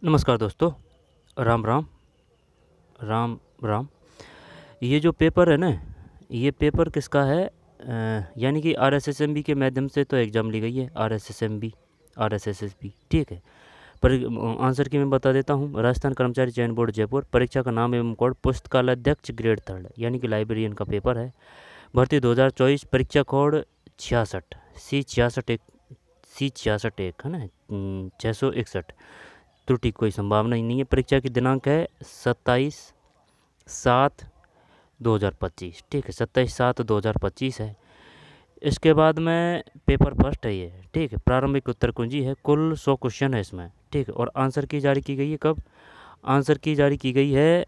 नमस्कार दोस्तों, राम राम, राम राम। ये जो पेपर है ना, ये पेपर किसका है? यानी कि आरएसएसएमबी के माध्यम से तो एग्ज़ाम ली गई है। आरएसएसएमबी, आरएसएसएसबी, ठीक है। पर आंसर की मैं बता देता हूँ। राजस्थान कर्मचारी चयन बोर्ड जयपुर। परीक्षा का नाम एवं कोड पुस्तकालयाध्यक्ष ग्रेड 3 यानी कि लाइब्रेरियन का पेपर है। भर्ती 2024, परीक्षा कोड 66 C66 है ना, 661। त्रुटि कोई संभावना ही नहीं है। परीक्षा की दिनांक है 27/7/2025, ठीक है, 27/7/2025 है। इसके बाद में पेपर फर्स्ट है ये, ठीक है। प्रारंभिक उत्तर कुंजी है, कुल 100 क्वेश्चन है इसमें, ठीक है। और आंसर की जारी की गई है कब? आंसर की जारी की गई है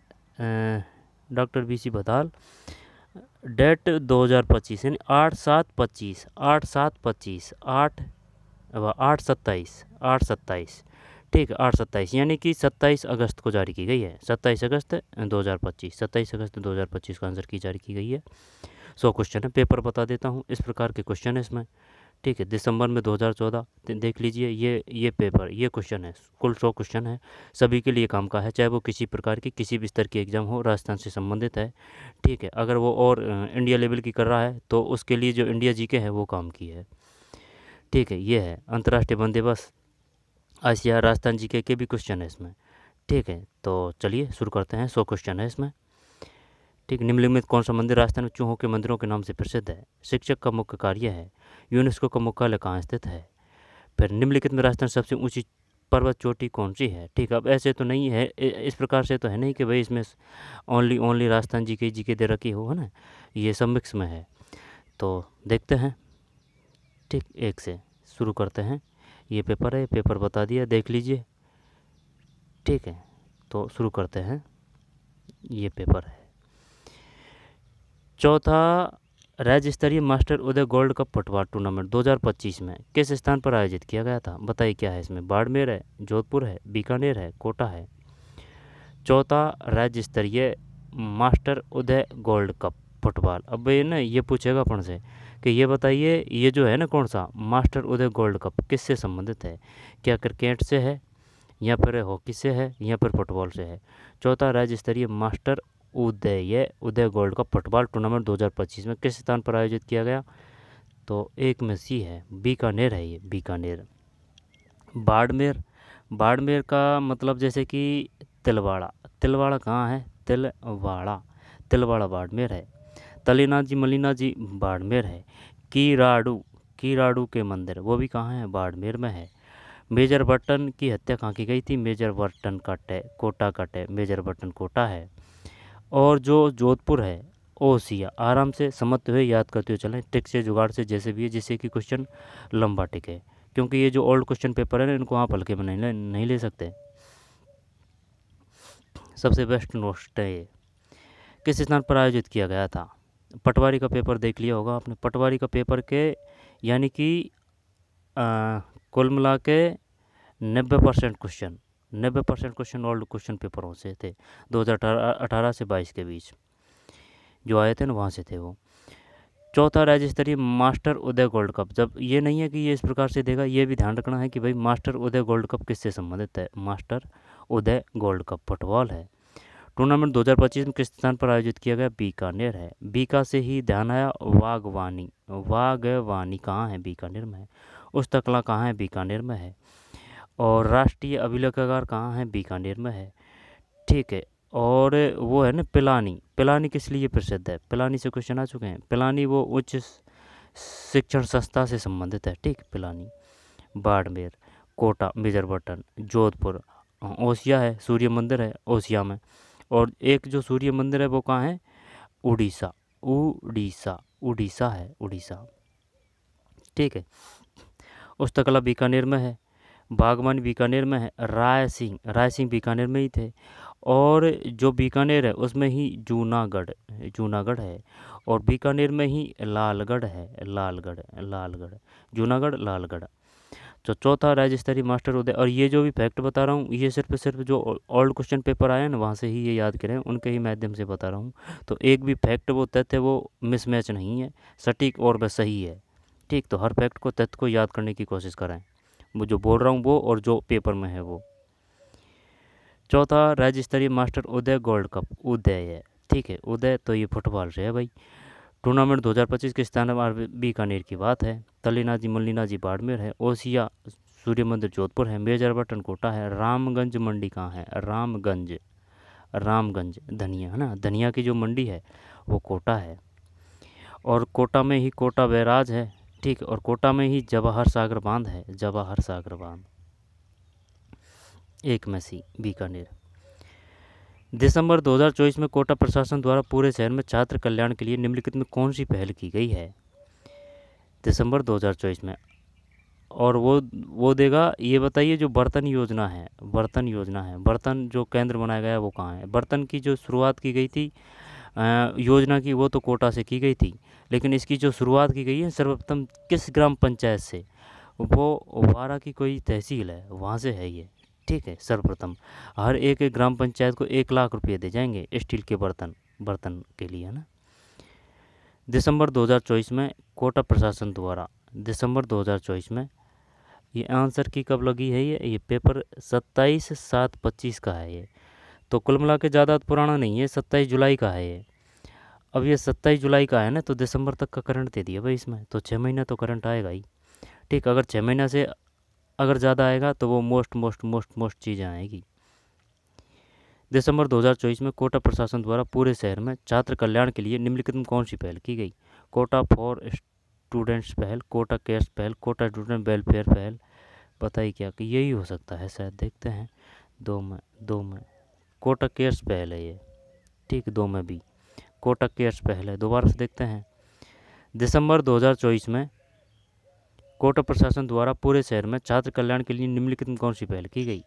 डॉक्टर BC बदाल, डेट 2025 यानी 8/7/25, 8/7/25, 8/27, ठीक है, 8/27 यानी कि 27 अगस्त को जारी की गई है। 27 अगस्त 2025, 27 अगस्त 2025 का आंसर की जारी की गई है। 100 क्वेश्चन है। पेपर बता देता हूँ, इस प्रकार के क्वेश्चन है इसमें, ठीक है। दिसंबर में 2014 देख लीजिए, ये पेपर, ये क्वेश्चन है, कुल 100 क्वेश्चन है। सभी के लिए काम का है, चाहे वो किसी प्रकार की किसी भी स्तर की एग्ज़ाम हो, राजस्थान से संबंधित है, ठीक है। अगर वो और इंडिया लेवल की कर रहा है तो उसके लिए जो इंडिया जीके है वो काम की है, ठीक है। ये है अंतर्राष्ट्रीय वंदे बस, आसिया, राजस्थान जीके के भी क्वेश्चन है इसमें, ठीक है। तो चलिए शुरू करते हैं। 100 क्वेश्चन है इसमें, ठीक। निम्नलिखित कौन सा मंदिर राजस्थान में चूहों के मंदिरों के नाम से प्रसिद्ध है? शिक्षक का मुख्य कार्य है। यूनेस्को का मुख्यालय कहाँ स्थित है? फिर निम्नलिखित में राजस्थान सबसे ऊंची पर्वत चोटी कौन सी है? ठीक है। अब ऐसे तो नहीं है, इस प्रकार से तो है नहीं कि भाई इसमें ओनली राजस्थान जीके दे रखी हो, है ना। ये सब मिक्स में है, तो देखते हैं, ठीक। एक से शुरू करते हैं। ये पेपर है, पेपर बता दिया, देख लीजिए, ठीक है। तो शुरू करते हैं। ये पेपर है। चौथा राज्य स्तरीय मास्टर उदय गोल्ड कप फुटबॉल टूर्नामेंट 2025 में किस स्थान पर आयोजित किया गया था? बताइए क्या है इसमें? बाड़मेर है, जोधपुर है, बीकानेर है, कोटा है। चौथा राज्य स्तरीय मास्टर उदय गोल्ड कप फुटबॉल। अब ये ना, ये पूछेगा अपन से कि ये बताइए, ये जो है ना कौन सा मास्टर उदय गोल्ड कप किससे संबंधित है? क्या क्रिकेट से है, या फिर हॉकी से है, या फिर फुटबॉल से है? चौथा राज्य स्तरीय मास्टर उदय गोल्ड कप फुटबॉल टूर्नामेंट 2025 में किस स्थान पर आयोजित किया गया? तो एक में सी है, बीकानेर है, ये बीकानेर। बाड़मेर, बाड़मेर का मतलब जैसे कि तिलवाड़ा, तिलवाड़ा कहाँ है? तिलवाड़ा बाड़मेर है। तलीनाथ जी मलीनाथ जी बाड़मेर है। कीराड़ू, कीराड़ू के मंदिर वो भी कहाँ है? बाड़मेर में है। मेजर बर्टन की हत्या कहाँ की गई थी? मेजर बर्टन कोटा कटे, मेजर बर्टन कोटा है। और जो जोधपुर है, ओसिया। आराम से समझते हुए याद करते हुए चलें, टिक से जुगाड़ से जैसे भी है, जिससे कि क्वेश्चन लंबा टिके, क्योंकि ये जो ओल्ड क्वेश्चन पेपर है ना, इनको आप हल्के में नहीं ले सकते। सबसे बेस्ट नोट है ये। किस स्थान पर आयोजित किया गया था? पटवारी का पेपर देख लिया होगा आपने। पटवारी का पेपर के यानी कि कुल मिला के 90% क्वेश्चन, 90% क्वेश्चन ओल्ड क्वेश्चन पेपरों से थे। 2018 से 22 के बीच जो आए थे ना, वहाँ से थे वो। चौथा राज्य स्तरीय मास्टर उदय गोल्ड कप, जब ये नहीं है कि ये इस प्रकार से देगा, ये भी ध्यान रखना है कि भाई मास्टर उदय गोल्ड कप किससे संबंधित है? मास्टर उदय गोल्ड कप फुटबॉल है। टूर्नामेंट 2025 में किस स्थान पर आयोजित किया गया? बीकानेर है। बीका से ही ध्यान आया, वागवानी, वागवानी कहाँ है? बीकानेर में है। उस्तकला कहाँ है? बीकानेर में है। और राष्ट्रीय अभिलेखागार कहाँ है? बीकानेर में है, ठीक है। और वो है ना पिलानी, पिलानी किस लिए प्रसिद्ध है? पिलानी से क्वेश्चन आ चुके हैं। पिलानी वो उच्च शिक्षण संस्था से संबंधित है, ठीक। पिलानी, बाड़मेर, कोटा, मेजर बर्टन, जोधपुर, ओसिया है, सूर्य मंदिर है ओसिया में। और एक जो सूर्य मंदिर है वो कहाँ है? उड़ीसा, उड़ीसा है, उड़ीसा, ठीक है। उस्तकला बीकानेर में है। बागवानी बीकानेर में है। रायसिंह बीकानेर में ही थे। और जो बीकानेर है उसमें ही जूनागढ़ है। और बीकानेर में ही लालगढ़ है, लालगढ़, जूनागढ़, लालगढ़। तो चौथा राज्य स्तरीय मास्टर उदय। और ये जो भी फैक्ट बता रहा हूँ, ये सिर्फ जो ओल्ड क्वेश्चन पेपर आया ना, वहाँ से ही ये याद करें, उनके ही माध्यम से बता रहा हूँ। तो एक भी फैक्ट वो तथ्य वो मिसमैच नहीं है, सटीक और बस सही है, ठीक। तो हर फैक्ट को, तथ्य को याद करने की कोशिश करें, वो जो बोल रहा हूँ वो और जो पेपर में है वो। चौथा राज्य स्तरीय मास्टर उदय गोल्ड कप, उदय है, ठीक है, उदय तो ये फुटबॉल से है भाई। टूर्नामेंट 2025 के स्थान बीकानेर की बात है। तल्लीना जी मल्लीना जी बाड़मेर है। ओसिया सूर्य मंदिर जोधपुर है। मेजर बटन कोटा है। रामगंज मंडी कहाँ है? रामगंज, रामगंज धनिया है ना, धनिया की जो मंडी है वो कोटा है। और कोटा में ही कोटा बैराज है, ठीक, और कोटा में ही जवाहर सागर बांध है, जवाहर सागर बांध। एक में सी बीकानेर। दिसंबर 2024 में कोटा प्रशासन द्वारा पूरे शहर में छात्र कल्याण के लिए निम्नलिखित में कौन सी पहल की गई है? दिसंबर 2024 में, और वो देगा, ये बताइए जो बर्तन योजना है, बर्तन योजना है, बर्तन जो केंद्र बनाया गया है वो कहाँ है? बर्तन की जो शुरुआत की गई थी योजना की, वो तो कोटा से की गई थी, लेकिन इसकी जो शुरुआत की गई है सर्वप्रथम किस ग्राम पंचायत से? वो वारा की कोई तहसील है वहाँ से है ये, ठीक है। सर्वप्रथम हर एक ग्राम पंचायत को 1 लाख रुपये दे जाएंगे स्टील के बर्तन के लिए, है ना। दिसंबर 2024 में कोटा प्रशासन द्वारा, दिसंबर 2024 में, ये आंसर की कब लगी है? ये पेपर 27/7/25 का है ये, तो कुल मिला के ज़्यादा पुराना नहीं है, 27 जुलाई का है ये। अब ये 27 जुलाई का है ना, तो दिसंबर तक का करंट दे दिया भाई इसमें, तो 6 महीना तो करंट आएगा ही, ठीक। अगर 6 महीना से अगर ज़्यादा आएगा तो वो मोस्ट चीज़ें आएगी। दिसंबर 2024 में कोटा प्रशासन द्वारा पूरे शहर में छात्र कल्याण के लिए निम्नलिखित में कौन सी पहल की गई? कोटा फॉर स्टूडेंट्स पहल, कोटा केयर्स पहल, कोटा स्टूडेंट वेलफेयर पहल, बताइए क्या कि यही हो सकता है शायद, देखते हैं। दो में कोटा केयर्स पहल है ये, ठीक, 2 में भी कोटा केयर्स पहल है। दोबारा से देखते हैं। दिसंबर 2024 में कोटा प्रशासन द्वारा पूरे शहर में छात्र कल्याण के लिए निम्नलिखित में कौन सी पहल की गई?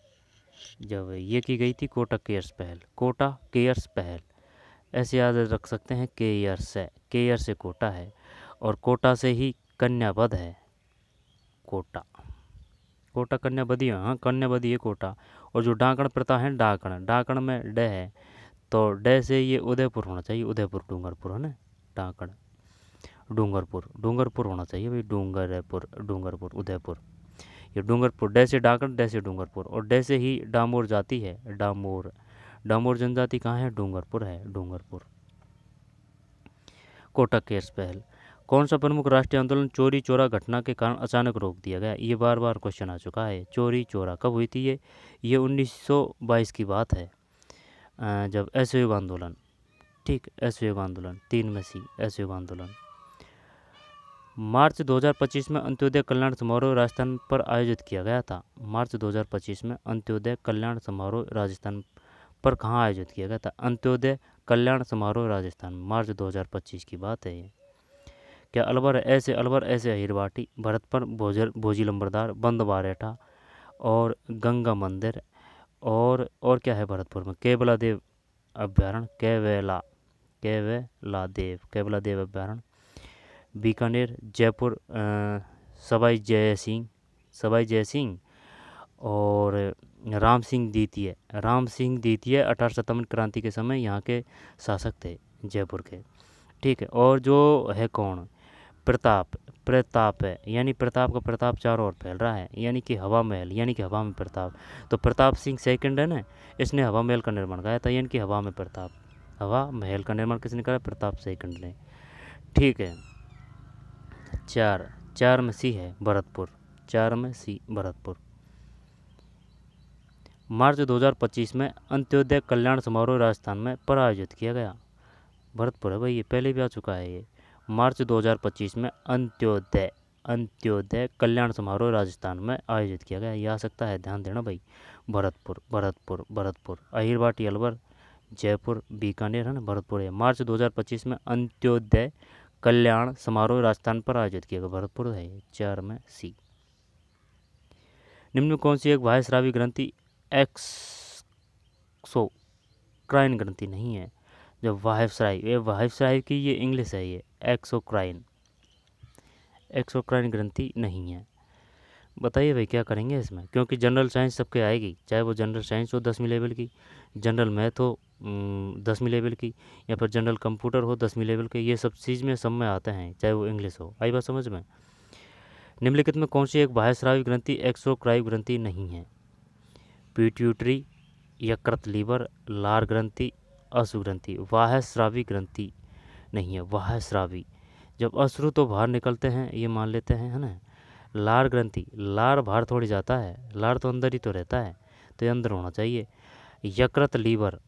जब ये की गई थी कोटा केयर्स पहल, कोटा केयर्स पहल, ऐसे याद रख सकते हैं, केयर से कोटा है, और कोटा से ही कन्यावध है, कोटा कन्यावधी, हाँ कन्यावधी है कोटा। और जो डाकण प्रथा है, डाकण में ड है, तो ड से ये उदयपुर होना चाहिए, उदयपुर डूंगरपुर है ना, डाकण डूंगरपुर होना चाहिए भाई, डूंगरपुर उदयपुर, ये डूंगरपुर, डे से डाकण, डे से डूंगरपुर, और डे से ही डामोर जाती है, डामोर जनजाति कहाँ है? डूंगरपुर है, डूंगरपुर। कोटा केयर्स पहल। कौन सा प्रमुख राष्ट्रीय आंदोलन चोरी चोरा घटना के कारण अचानक रोक दिया गया? ये बार बार क्वेश्चन आ चुका है। चोरी चोरा कब हुई थी? ये 1922 की बात है, जब असहयोग आंदोलन, ठीक, असहयोग आंदोलन, 3 में सी असहयोग आंदोलन। मार्च 2025 में अंत्योदय कल्याण समारोह राजस्थान पर आयोजित किया गया था। मार्च 2025 में अंत्योदय कल्याण समारोह राजस्थान पर कहाँ आयोजित किया गया था? अंत्योदय कल्याण समारोह राजस्थान, मार्च 2025 की बात है ये। क्या अलवर ऐसे अहिरवाटी, भरतपुर भोजी लंबरदार, बंद बारेठा और गंगा मंदिर, और क्या है भरतपुर में? केवलादेव अभ्यारण्य, केवलादेव अभ्यारण्य। बीकानेर, जयपुर सवाई जय सिंह और राम सिंह द्वितीय 1857 क्रांति के समय यहाँ के शासक थे जयपुर के, ठीक है। और जो है कौन? प्रताप है, यानी प्रताप का प्रताप चारों ओर फैल रहा है, यानी कि हवा महल, यानी कि हवा में प्रताप। तो प्रताप सिंह सेकंड है ना, इसने हवा महल का निर्माण कराया था, यानी कि हवा में प्रताप, हवा महल का निर्माण किसने करा? प्रताप सेकंड ने, ठीक है। 4 में सी है भरतपुर, 4 में सी भरतपुर। मार्च 2025 में अंत्योदय कल्याण समारोह राजस्थान में पर आयोजित किया गया, भरतपुर है भाई, ये पहले भी आ चुका है ये। मार्च 2025 में अंत्योदय कल्याण समारोह राजस्थान में आयोजित किया गया, ये आ सकता है, ध्यान देना भाई। भरतपुर, अहिरवाटी अलवर, जयपुर, बीकानेर है ना, भरतपुर है। मार्च 2025 में अंत्योदय कल्याण समारोह राजस्थान पर आयोजित किया गया, भरतपुर है, 4 में सी। निम्न में कौन सी एक बाह्यस्रावी ग्रंथि एक्सोक्राइन ग्रंथि नहीं है? जब वाहिवस्रावी की ये इंग्लिश है, ये एक्सोक्राइन ग्रंथि नहीं है। बताइए भाई क्या करेंगे इसमें, क्योंकि जनरल साइंस सबके आएगी, चाहे वो जनरल साइंस हो 10वीं लेवल की, जनरल मैथ हो 10वीं लेवल की, या फिर जनरल कंप्यूटर हो 10वीं लेवल के, ये सब चीज़ में आते हैं, चाहे वो इंग्लिश हो। आई बात समझ में? निम्नलिखित में कौन सी एक बाह्यस्रावी ग्रंथि एक्सोक्राइन ग्रंथि नहीं है? पिट्यूटरी, यकृत, लीवर, लार ग्रंथि, अश्रु ग्रंथि। वाह स्रावी ग्रंथि नहीं है, वाह स्रावी। जब अश्रु तो बाहर निकलते हैं, ये मान लेते हैं, है ना। लार ग्रंथि, लार बाहर थोड़ी जाता है, लार तो अंदर ही तो रहता है, तो ये अंदर होना चाहिए। यकृत, लीवर,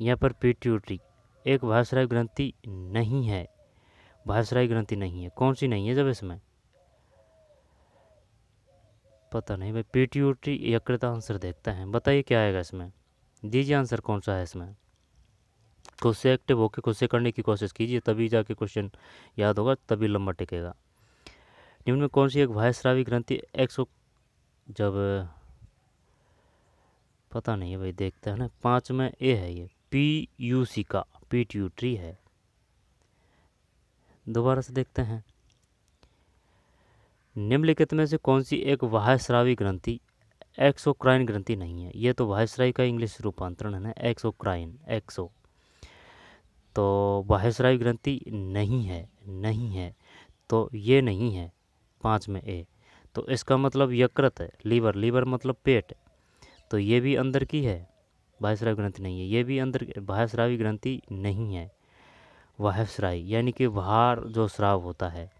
यहाँ पर पिट्यूटरी, एक बाह्यस्रावी ग्रंथि नहीं है, बाह्यस्रावी ग्रंथि नहीं है। कौन सी नहीं है जब इसमें, पता नहीं भाई। पिट्यूटरी, यकृत, आंसर देखते हैं, बताइए क्या आएगा इसमें, दीजिए आंसर कौन सा है इसमें। खुद से एक्टिव होकर खुद से करने की कोशिश कीजिए, तभी जाके क्वेश्चन याद होगा, तभी लंबा टिकेगा। निम्न में कौन सी एक बाह्यस्रावी ग्रंथि जब पता नहीं है भाई, देखते हैं ना। 5 में ए है, ये PUC का पिट्यूटरी है। दोबारा से देखते हैं, निम्नलिखित में से कौन सी एक बाह्यस्रावी ग्रंथि एक्सोक्राइन ग्रंथि नहीं है। ये तो बाह्यस्रावी का इंग्लिश रूपांतरण है ना, एक्सोक्राइन, एक्सो। तो बाह्यस्रावी ग्रंथि नहीं है, नहीं है, तो ये नहीं है 5 में ए। तो इसका मतलब यकृत है, लीवर, लीवर मतलब पेट, तो ये भी अंदर की है, बाह्यस्रावी ग्रंथि नहीं है। ये भी अंदर, बाह्यस्रावी ग्रंथि नहीं है, बाह्यस्रावी यानी कि बाहर जो स्राव होता है,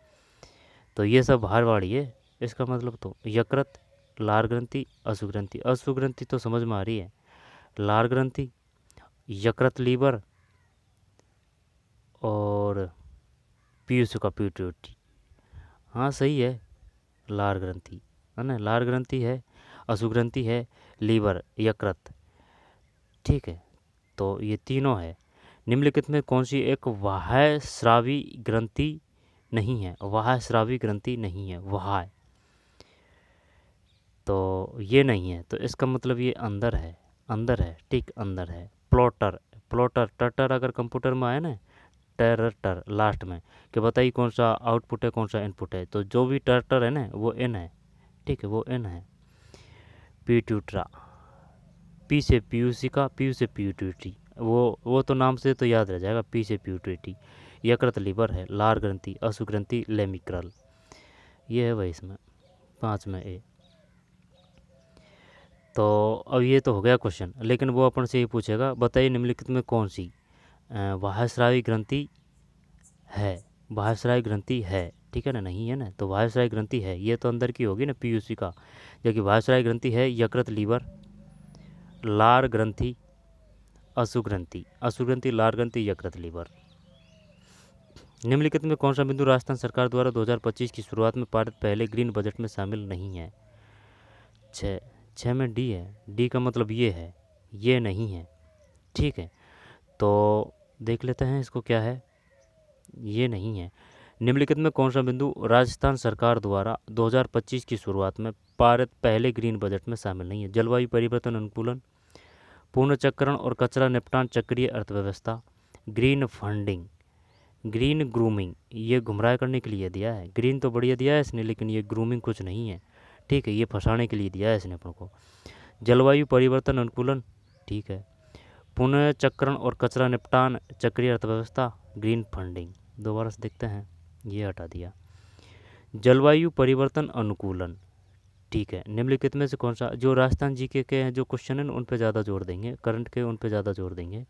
तो ये सब बाहर वाली है। इसका मतलब तो यकृत, लार ग्रंथि, अश्रु ग्रंथि। अश्रु ग्रंथि तो समझ में आ रही है, लार ग्रंथि, यकृत, लीवर और पीयूष का पिट्यूटरी। हाँ सही है, लार ग्रंथि है ना, लार ग्रंथि है, अश्रु ग्रंथि है, लीवर, यकृत, ठीक है। तो ये तीनों है। निम्नलिखित में कौन सी एक बाह्यस्रावी ग्रंथि नहीं है, बाह्यस्रावी ग्रंथि नहीं है, बाह्य, तो ये नहीं है, तो इसका मतलब ये अंदर है, अंदर है, ठीक, अंदर है। प्लॉटर, प्लॉटर, टटर अगर कंप्यूटर में आए ना, टर लास्ट में, कि बताइए कौन सा आउटपुट है कौन सा इनपुट है, तो जो भी टर है ना वो एन है, ठीक है, वो एन है। पिट्यूटरा, पी से पीयूसी का, पी से पिट्यूटरी, वो तो नाम से तो याद रह जाएगा, पी से पिट्यूटरी। यकृत, लीवर है, लार ग्रंथि, अश्रु ग्रंथि, लेमिक्रल, ये है भाई इसमें 5 में ए। तो अब ये तो हो गया क्वेश्चन, लेकिन वो अपन से ये पूछेगा, बताइए निम्नलिखित में कौन सी बाह्यस्रावी ग्रंथि है, बाह्यस्रावी ग्रंथि है, ठीक है ना, नहीं है ना, तो बाह्यस्रावी ग्रंथि है, ये तो अंदर की होगी ना, पीयूसी का, जबकि बाह्यस्रावी ग्रंथि है यकृत, लीवर, लार ग्रंथि, अश्रु ग्रंथि, अश्रु ग्रंथि, लार ग्रंथि, यकृत, लीवर। निम्नलिखित में कौन सा बिंदु राजस्थान सरकार द्वारा 2025 की शुरुआत में पारित पहले ग्रीन बजट में शामिल नहीं है। 6 में डी है, डी का मतलब ये है, ये नहीं है, ठीक है। तो देख लेते हैं इसको क्या है, ये नहीं है। निम्नलिखित में कौन सा बिंदु राजस्थान सरकार द्वारा 2025 की शुरुआत में पारित पहले ग्रीन बजट में शामिल नहीं है। जलवायु परिवर्तन अनुकूलन, पुनर्चक्रण और कचरा निपटान, चक्रीय अर्थव्यवस्था, ग्रीन फंडिंग, ग्रीन ग्रूमिंग, ये गुमराह करने के लिए दिया है। ग्रीन तो बढ़िया दिया है इसने, लेकिन ये ग्रूमिंग कुछ नहीं है, ठीक है, ये फंसाने के लिए दिया है इसने अपन को। जलवायु परिवर्तन अनुकूलन, ठीक है, पुनर्चक्रण और कचरा निपटान, चक्रीय अर्थव्यवस्था, ग्रीन फंडिंग। दोबारा से देखते हैं, ये हटा दिया। जलवायु परिवर्तन अनुकूलन, ठीक है। निम्नलिखित में से कौन सा, जो राजस्थान जी के हैं जो क्वेश्चन है उन पे ज़्यादा जोर देंगे, करंट के उन पे ज़्यादा जोर देंगे,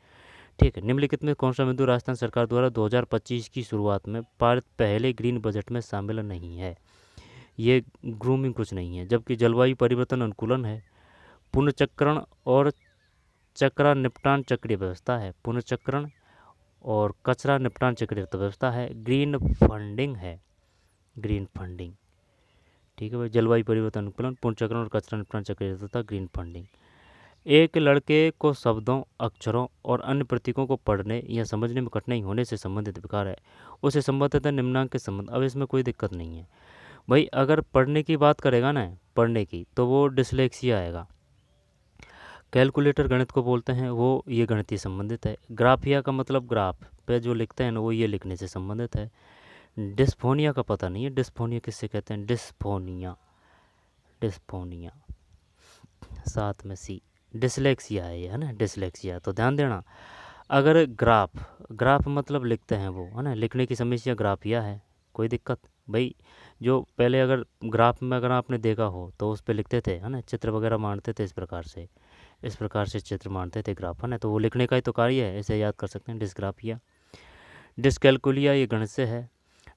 ठीक है। निम्नलिखित में कौन सा बिंदु राजस्थान सरकार द्वारा 2025 की शुरुआत में पारित पहले ग्रीन बजट में शामिल नहीं है। ये ग्रूमिंग कुछ नहीं है, जबकि जलवायु परिवर्तन अनुकूलन है, पुनर्चक्रण और चक्रा निपटान चक्रीय व्यवस्था है, पुनर्चक्रण और कचरा निपटान चक्रीय व्यवस्था है, ग्रीन फंडिंग है, ग्रीन फंडिंग, ठीक है भाई। जलवायु परिवर्तन अनुकूलन, पुनर्चक्रण और कचरा निपटान चक्रीय व्यवस्था, ग्रीन फंडिंग। एक लड़के को शब्दों, अक्षरों और अन्य प्रतीकों को पढ़ने या समझने में कठिनाई होने से संबंधित विकार है, उसे संबंधित निम्नांक के संबंध। अब इसमें कोई दिक्कत नहीं है भाई, अगर पढ़ने की बात करेगा ना, पढ़ने की, तो वो डिसलेक्सिया आएगा। कैलकुलेटर गणित को बोलते हैं, वो ये गणितीय संबंधित है। ग्राफिया का मतलब ग्राफ पे जो लिखते हैं ना, वो ये लिखने से संबंधित है। डिस्फोनिया का पता नहीं है, डिस्फोनिया किससे कहते हैं, डिस्फोनिया, डिस्फोनिया 7 में सी। डिसलेक्सिया है ये, है ना, डिसलेक्सिया। तो ध्यान देना, अगर ग्राफ, ग्राफ मतलब लिखते हैं वो, है ना, लिखने की समस्या ग्राफिया है, कोई दिक्कत भाई। जो पहले अगर ग्राफ में अगर आपने देखा हो तो उस पे लिखते थे, है ना, चित्र वगैरह मानते थे इस प्रकार से चित्र मानते थे ग्राफ, है ना। तो वो लिखने का ही तो कार्य है, इसे याद कर सकते हैं, डिस्ग्राफिया। डिसकैलकुलिया ये गणित से है।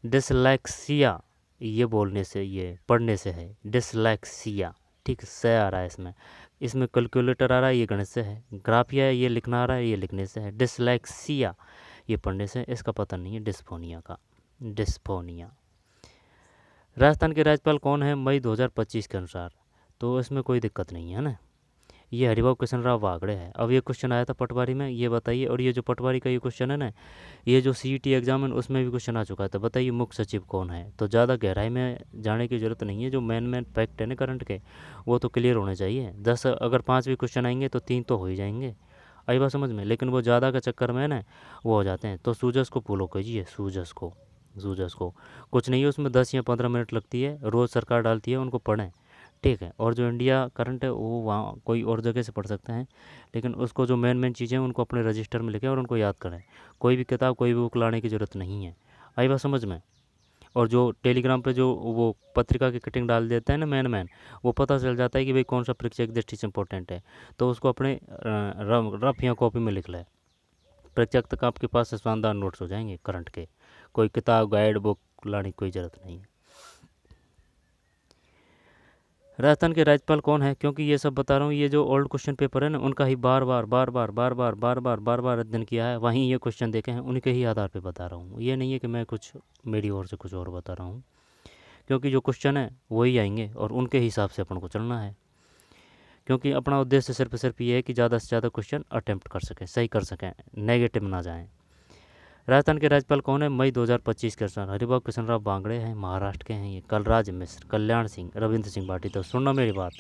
डिसलैक्सिया ये बोलने से, ये पढ़ने से है, डिसलैक्सिया, ठीक, से आ रहा है इसमें, इसमें कैलकुलेटर आ रहा है, ये गणित से है। ग्राफिया ये लिखना आ रहा है, ये लिखने से है। डिसलैक्सिया ये पढ़ने से, इसका पता नहीं है डिस्फोनिया का, डिस्फोनिया। राजस्थान के राज्यपाल कौन है मई 2025 के अनुसार? तो इसमें कोई दिक्कत नहीं है ना, ये हरिभाऊ कृष्णराव वागड़े है। अब ये क्वेश्चन आया था पटवारी में, ये बताइए। और ये जो पटवारी का ये क्वेश्चन है ना, ये जो सीईटी एग्जाम है उसमें भी क्वेश्चन आ चुका है। तो बताइए मुख्य सचिव कौन है? तो ज़्यादा गहराई में जाने की जरूरत नहीं है, जो मेन फैक्ट है ना करंट के, वो तो क्लियर होने चाहिए। 10 अगर 5 भी क्वेश्चन आएंगे तो 3 तो हो ही जाएंगे, आई बात समझ में। लेकिन वो ज़्यादा का चक्कर में ना वो हो जाते हैं। तो सूजस को फॉलो कीजिए, सूजस को कुछ नहीं है उसमें, 10 या 15 मिनट लगती है, रोज़ सरकार डालती है, उनको पढ़ें, ठीक है। और जो इंडिया करंट है वो वहाँ कोई और जगह से पढ़ सकते हैं, लेकिन उसको जो मेन चीज़ें हैं उनको अपने रजिस्टर में लिखें और उनको याद करें। कोई भी किताब, कोई भी बुक लाने की ज़रूरत नहीं है, आई बात समझ में। और जो टेलीग्राम पे जो वो पत्रिका की कटिंग डाल देते हैं ना मैन, वो पता चल जाता है कि भाई कौन सा परीक्षा की दृष्टि से इंपॉर्टेंट है, तो उसको अपने रफ या कॉपी में लिख लें। परीक्षा तक आपके पास शानदार नोट्स हो जाएंगे करंट के, कोई किताब गाइड बुक लाने की कोई ज़रूरत नहीं है। राजस्थान के राज्यपाल कौन है? क्योंकि ये सब बता रहा हूँ, ये जो ओल्ड क्वेश्चन पेपर है ना, उनका ही बार बार अध्ययन किया है, वहीं ये क्वेश्चन देखे हैं, उनके ही आधार पे बता रहा हूँ। ये नहीं है कि मैं कुछ मेरी ओर से कुछ और बता रहा हूँ, क्योंकि जो क्वेश्चन है वही आएंगे और उनके हिसाब से अपन को चलना है। क्योंकि अपना उद्देश्य सिर्फ ये है कि ज़्यादा से ज़्यादा क्वेश्चन अटैम्प्ट कर सकें, सही कर सकें, नेगेटिव ना जाएँ। राजस्थान के राज्यपाल कौन है मई 2025 के अनुसार? हरिभाऊ कृष्णराव वागड़े हैं, महाराष्ट्र के हैं ये। कलराज मिश्र, कल्याण सिंह, रविंद्र सिंह भाटी। तो सुनना मेरी बात,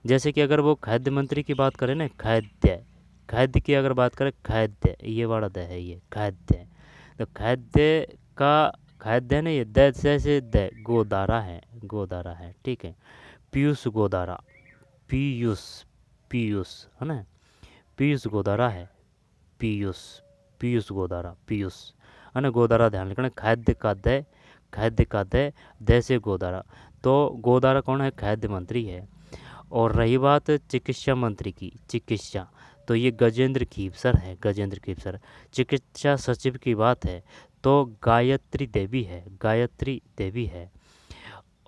जैसे कि अगर वो खाद्य मंत्री की बात करें ना, खाद्य की अगर बात करें, खाद्य ये वाला द है, ये खाद्य, तो खाद्य का खाद्य ना, ये द से द गोदारा है, ठीक है। पीयूष गोदारा, पीयूष पीयूष है ना, पीयूष गोदारा है, पीयूष गोदारा, पीयूष है ना, गोदारा ध्यान रखना। खाद्य का दे से गोदारा। तो गोदारा कौन है? खाद्य मंत्री है। और रही बात चिकित्सा मंत्री की, चिकित्सा, तो ये गजेंद्र खीवसर है, गजेंद्र खीवसर। चिकित्सा सचिव की बात है तो गायत्री देवी है।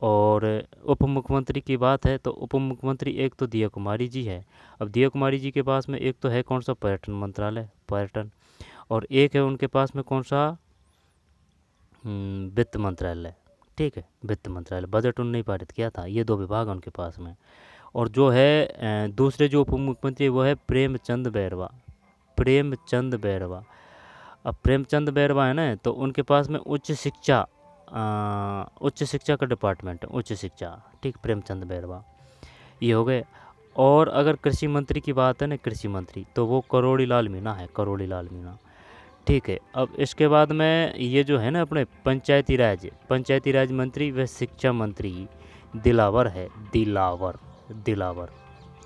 और उप मुख्यमंत्री की बात है तो उप मुख्यमंत्री एक तो दिया कुमारी जी है। अब दिया कुमारी जी के पास में एक तो है कौन सा? पर्यटन मंत्रालय, पर्यटन। और एक है उनके पास में कौन सा? वित्त मंत्रालय, ठीक है, वित्त मंत्रालय। बजट उन्होंने पारित किया था, ये 2 विभाग हैं उनके पास में। और जो है दूसरे जो उप मुख्यमंत्री वो है प्रेमचंद बैरवा, प्रेमचंद बैरवा। अब प्रेमचंद बैरवा है ना, तो उनके पास में उच्च शिक्षा का डिपार्टमेंट है, उच्च शिक्षा, ठीक, प्रेमचंद बैरवा, ये हो गए। और अगर कृषि मंत्री की बात है ना, कृषि मंत्री, तो वो करोड़ी लाल मीणा है, करोड़ी लाल मीणा, ठीक है। अब इसके बाद में ये जो है ना अपने पंचायती राज मंत्री व शिक्षा मंत्री दिलावर है,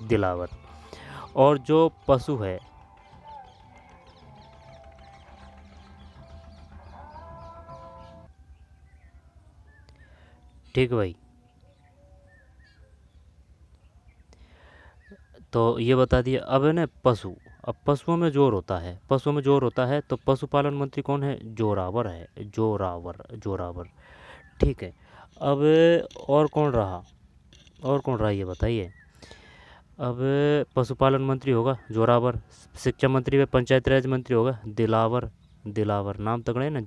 दिलावर। और जो पशु है, ठीक भाई, तो ये बता दिया। अब है ना पशु, अब पशुओं में जोर होता है, तो पशुपालन मंत्री कौन है? जोरावर है, जोरावर, ठीक है। अब और कौन रहा ये बताइए। अब पशुपालन मंत्री होगा जोरावर, शिक्षा मंत्री व पंचायत राज मंत्री होगा दिलावर, नाम तगड़े है ना,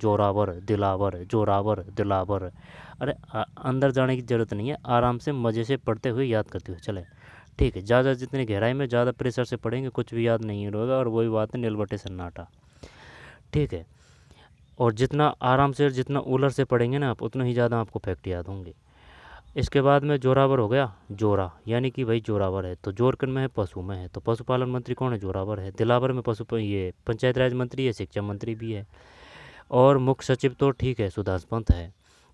दिलावर। अरे अंदर जाने की ज़रूरत नहीं है, आराम से मज़े से पढ़ते हुए याद करते हुए चले, ठीक है। ज़्यादा जितनी गहराई में ज़्यादा प्रेशर से पढ़ेंगे कुछ भी याद नहीं होगा, और वही बात है नीलबटे सन्नाटा, ठीक है। और जितना आराम से और जितना उलर से पढ़ेंगे ना आप, उतना ही ज़्यादा आपको फैक्ट याद होंगे। इसके बाद में जोरावर हो गया, जोरा यानी कि भाई जोरावर है, तो जोर किन में है? पशु में है। तो पशुपालन मंत्री कौन है? जोरावर है। दिलावर में ये पंचायत राज मंत्री है, शिक्षा मंत्री भी है। और मुख्य सचिव तो ठीक है सुधांशु पंत है।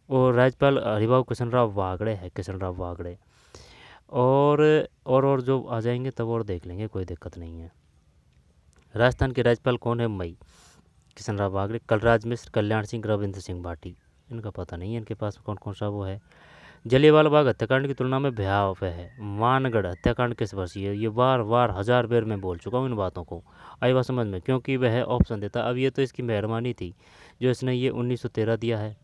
और राज्यपाल हरिभाऊ कृष्णराव वागड़े है, और जो आ जाएंगे तब और देख लेंगे, कोई दिक्कत नहीं है। राजस्थान के राज्यपाल कौन है मई? कृष्णराव वागड़े, कलराज मिश्र, कल्याण सिंह, रविंद्र सिंह भाटी। इनका पता नहीं है इनके पास कौन कौन सा वो है। जलियांवाला बाग हत्याकांड की तुलना में भयावह है। मानगढ़ हत्याकांड किस वर्ष की है? ये बार बार 1000 बार मैं बोल चुका हूँ इन बातों को, आई बात समझ में, क्योंकि वह ऑप्शन देता। अब ये तो इसकी मेहरबानी थी जो इसने ये 1913 दिया है।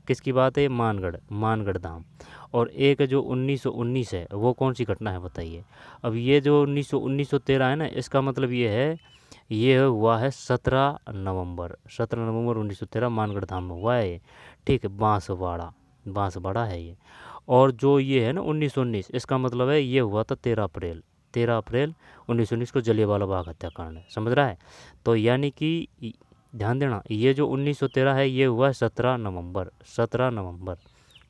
किसकी बात है? मानगढ़, मानगढ़ धाम। और एक जो 1919 है वो कौन सी घटना है बताइए। अब ये जो 1913 है ना, इसका मतलब ये है, ये हुआ है 17 नवंबर, 17 नवंबर 1913 मानगढ़ धाम में हुआ है ये। ठीक है, बांसवाड़ा, बांसवाड़ा है ये। और जो ये है ना 1919, इसका मतलब है ये हुआ था 13 अप्रैल, 13 अप्रैल 1919 को जलियांवाला बाग हत्याकांड है, समझ रहा है। तो यानी कि ध्यान देना, ये जो 1913 है ये हुआ है 17 नवंबर, 17 नवंबर,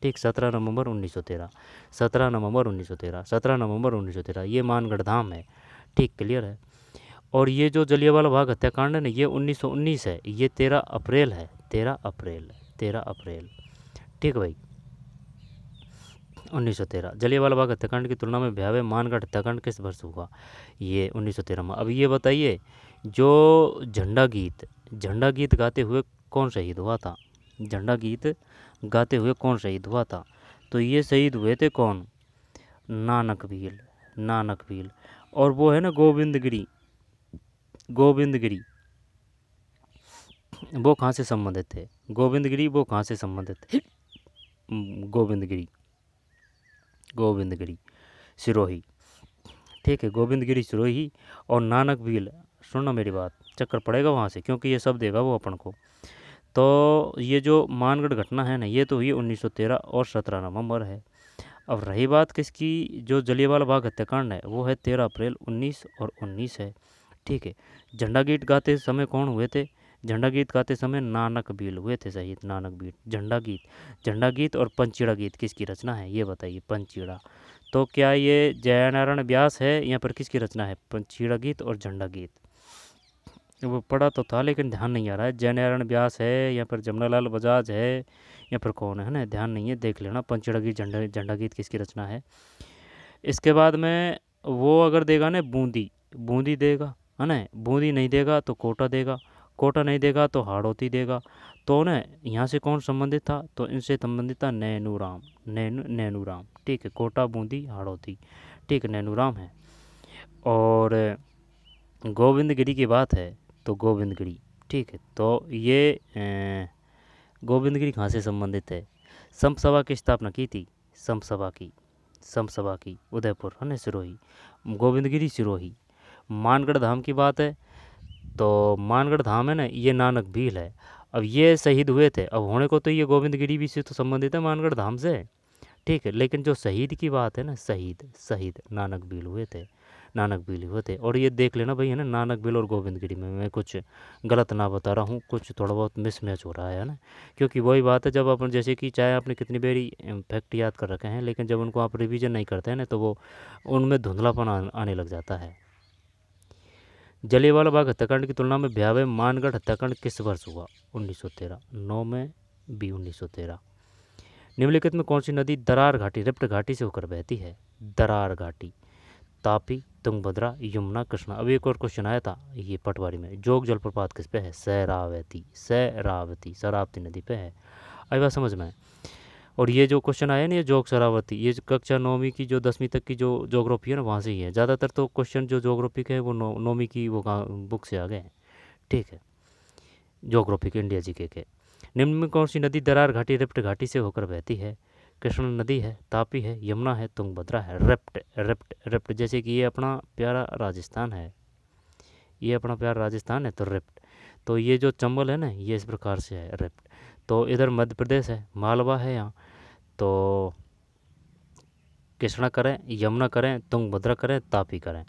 ठीक, 17 नवंबर 1913, 17 नवंबर 1913, 17 नवंबर 1913, ये मानगढ़ धाम है। ठीक, क्लियर है। और ये जो जलियांवाला बाग हत्याकांड है ना, ये 1919 है, ये 13 अप्रैल है, 13 अप्रैल, 13 अप्रैल, ठीक भाई, 1913। जलियांवाला बाग हत्याकांड की तुलना में भयावह मानगढ़ हत्याकांड किस वर्ष हुआ? ये 1913 में। अब ये बताइए, जो झंडा गीत, झंडा गीत गाते हुए कौन शहीद हुआ था? झंडा गीत गाते हुए कौन शहीद हुआ था? तो ये शहीद हुए थे कौन? नानक भील, नानक भील। और वो है ना गोविंदगिरी, गोविंदगिरी, वो कहाँ से संबंधित थे? गोविंदगिरी वो कहाँ से संबंधित थे? गोविंदगिरी, गोविंदगिरी सिरोही, ठीक है, गोविंदगिरी सिरोही। और नानक भील, सुनना मेरी बात, चक्कर पड़ेगा वहाँ से, क्योंकि ये सब देगा वो अपन को। तो ये जो मानगढ़ घटना है ना, ये तो हुई 1913 और 17 नवंबर है। अब रही बात किसकी, जो जलियांवाला बाग हत्याकांड है वो है 13 अप्रैल 19 और 19 है। ठीक है, झंडा गीत गाते समय कौन हुए थे? झंडा गीत गाते समय नानक भील हुए थे शहीद, नानक भील। झंडा गीत, झंडा गीत और पंचीड़ा गीत किसकी रचना है ये बताइए? पंचीड़ा, तो क्या ये जयनारायण व्यास है या फिर किसकी रचना है? पंचीड़ा गीत और झंडा गीत। वो पढ़ा तो था लेकिन ध्यान नहीं आ रहा है, जयनारायण व्यास है या फिर जमनालाल बजाज है या फिर कौन है ना, ध्यान नहीं है, देख लेना। पंचीड़ा गीत, झंडा झंडा गीत किसकी रचना है। इसके बाद में वो अगर देगा ना बूंदी, बूंदी देगा है ना, बूंदी नहीं देगा तो कोटा देगा, कोटा नहीं देगा तो हाड़ौती देगा। तो ना यहाँ से कौन संबंधित था? तो इनसे संबंधित था नैनूराम, नैनूराम, ठीक है, कोटा बूंदी हाड़ौती, ठीक है, नैनूराम है। और गोविंदगिरी की बात है तो गोविंदगिरी, ठीक है, तो ये गोविंदगिरी कहाँ से संबंधित है? संप सभा की स्थापना की थी, संप सभा की, संप सभा की उदयपुर है ना, सिरोही, गोविंदगिरी सिरोही। मानगढ़ धाम की बात है तो मानगढ़ धाम है ना, ये नानक भील है। अब ये शहीद हुए थे, अब होने को तो ये गोविंदगिरी भी से तो संबंधित है मानगढ़ धाम से, ठीक है, लेकिन जो शहीद की बात है ना, शहीद, शहीद नानक भील हुए थे, नानक भील हुए थे। और ये देख लेना भाई है ना, नानक भील और गोविंदगिरी में मैं कुछ गलत ना बता रहा हूँ, कुछ थोड़ा बहुत मिसमैच हो रहा है ना, क्योंकि वही बात है, जब अपन जैसे कि चाहे आपने कितनी बारी फैक्ट याद कर रखे हैं, लेकिन जब उनको आप रिवीजन नहीं करते हैं ना, तो वो उनमें धुंधलापन आने लग जाता है। जलियांवाला बाग हत्याकांड की तुलना में भयावह मानगढ़ हत्याकांड किस वर्ष हुआ? 1913, 9 में बी 1913। निम्नलिखित में कौन सी नदी दरार घाटी, रिफ्ट घाटी से होकर बहती है? दरार घाटी, तापी, तुंगभद्रा, यमुना, कृष्णा। अब एक और क्वेश्चन आया था ये पटवारी में, जोग जलप्रपात किस पे है? शरावती, शरावती, शरावती नदी पे है। आई बात समझ में। और ये जो क्वेश्चन आया ना, ये जोग शरावती, ये कक्षा 9वीं की जो 10वीं तक की जो जोग्राफी है ना, वहाँ से ही है ज़्यादातर। तो क्वेश्चन जो जोग्राफी के है वो 9वीं की वो बुक से आ गए हैं, ठीक है, जोग्राफी के, इंडिया जीके के। निम्न में कौन सी नदी दरार घाटी, रिफ्ट घाटी से होकर बहती है? कृष्णा नदी है, तापी है, यमुना है, तुंगभद्रा है। रिफ्ट, रिफ्ट, रिफ्ट, जैसे कि ये अपना प्यारा राजस्थान है, ये अपना प्यारा राजस्थान है तो रिफ्ट। तो ये जो चंबल है ना, ये इस प्रकार से है रिफ्ट। तो इधर मध्य प्रदेश है, मालवा है यहाँ, तो कृष्णा करें, यमुना करें, तुंगभद्रा करें, तापी करें।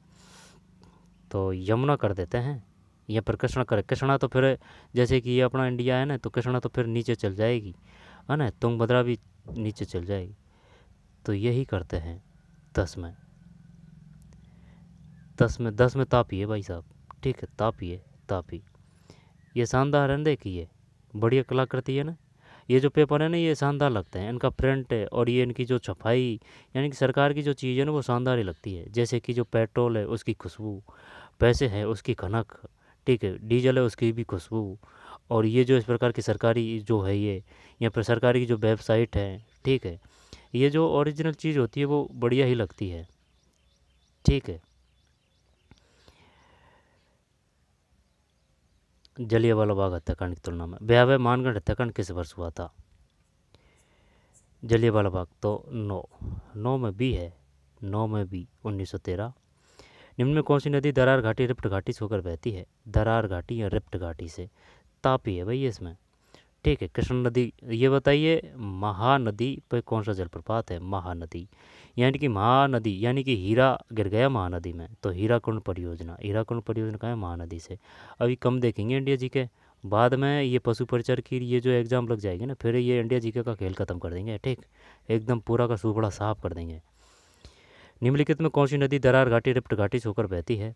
तो यमुना कर देते हैं या फिर कृष्णा करें। कृष्णा तो फिर जैसे कि ये अपना इंडिया है ना, तो कृष्णा तो फिर नीचे चल जाएगी है ना, तुंगभद्रा भी नीचे चल जाएगी। तो यही करते हैं 10 में, 10 में, 10 में तापी है भाई साहब, ठीक है, तापी है, तापी। ये शानदार है, देखिए बढ़िया कलाकृति है ना, ये जो पेपर है ना ये शानदार लगते हैं, इनका प्रिंट है और ये इनकी जो छपाई, यानी कि सरकार की जो चीज़ है ना वो शानदार ही लगती है। जैसे कि जो पेट्रोल है उसकी खुशबू, पैसे है उसकी खनक, ठीक है, डीजल है उसकी भी खुशबू, और ये जो इस प्रकार की सरकारी जो है ये या फिर सरकारी की जो वेबसाइट है, ठीक है, ये जो ओरिजिनल चीज़ होती है वो बढ़िया ही लगती है, ठीक है। जलियांवाला बाग हत्याकांड की तुलना में भयावह मानगढ़ हत्याकांड किस वर्ष हुआ था? जलियांवाला बाग तो 9 में बी है, 9 में बी 1913। निम्न में कौन सी नदी दरार घाटी रिफ्ट घाटी से होकर बहती है? दरार घाटी या रिफ्ट घाटी से? तापी है भाई इसमें, ठीक है। कृष्ण नदी, ये बताइए महानदी पर कौन सा जलप्रपात है? महानदी, यानी कि महानदी यानी कि हीरा गिर गया महानदी में, तो हीराकुंड परियोजना, हीराकुंड परियोजना का है महानदी से। अभी कम देखेंगे इंडिया जी के, बाद में ये पशु परिचर की ये जो एग्ज़ाम लग जाएगी ना, फिर ये इंडिया जीके का खेल ख़त्म कर देंगे, ठीक, एकदम पूरा का सूखड़ा साफ कर देंगे। निम्नलिखित में कौन सी नदी दरार घाटी रिफ्ट घाटी से होकर बहती है?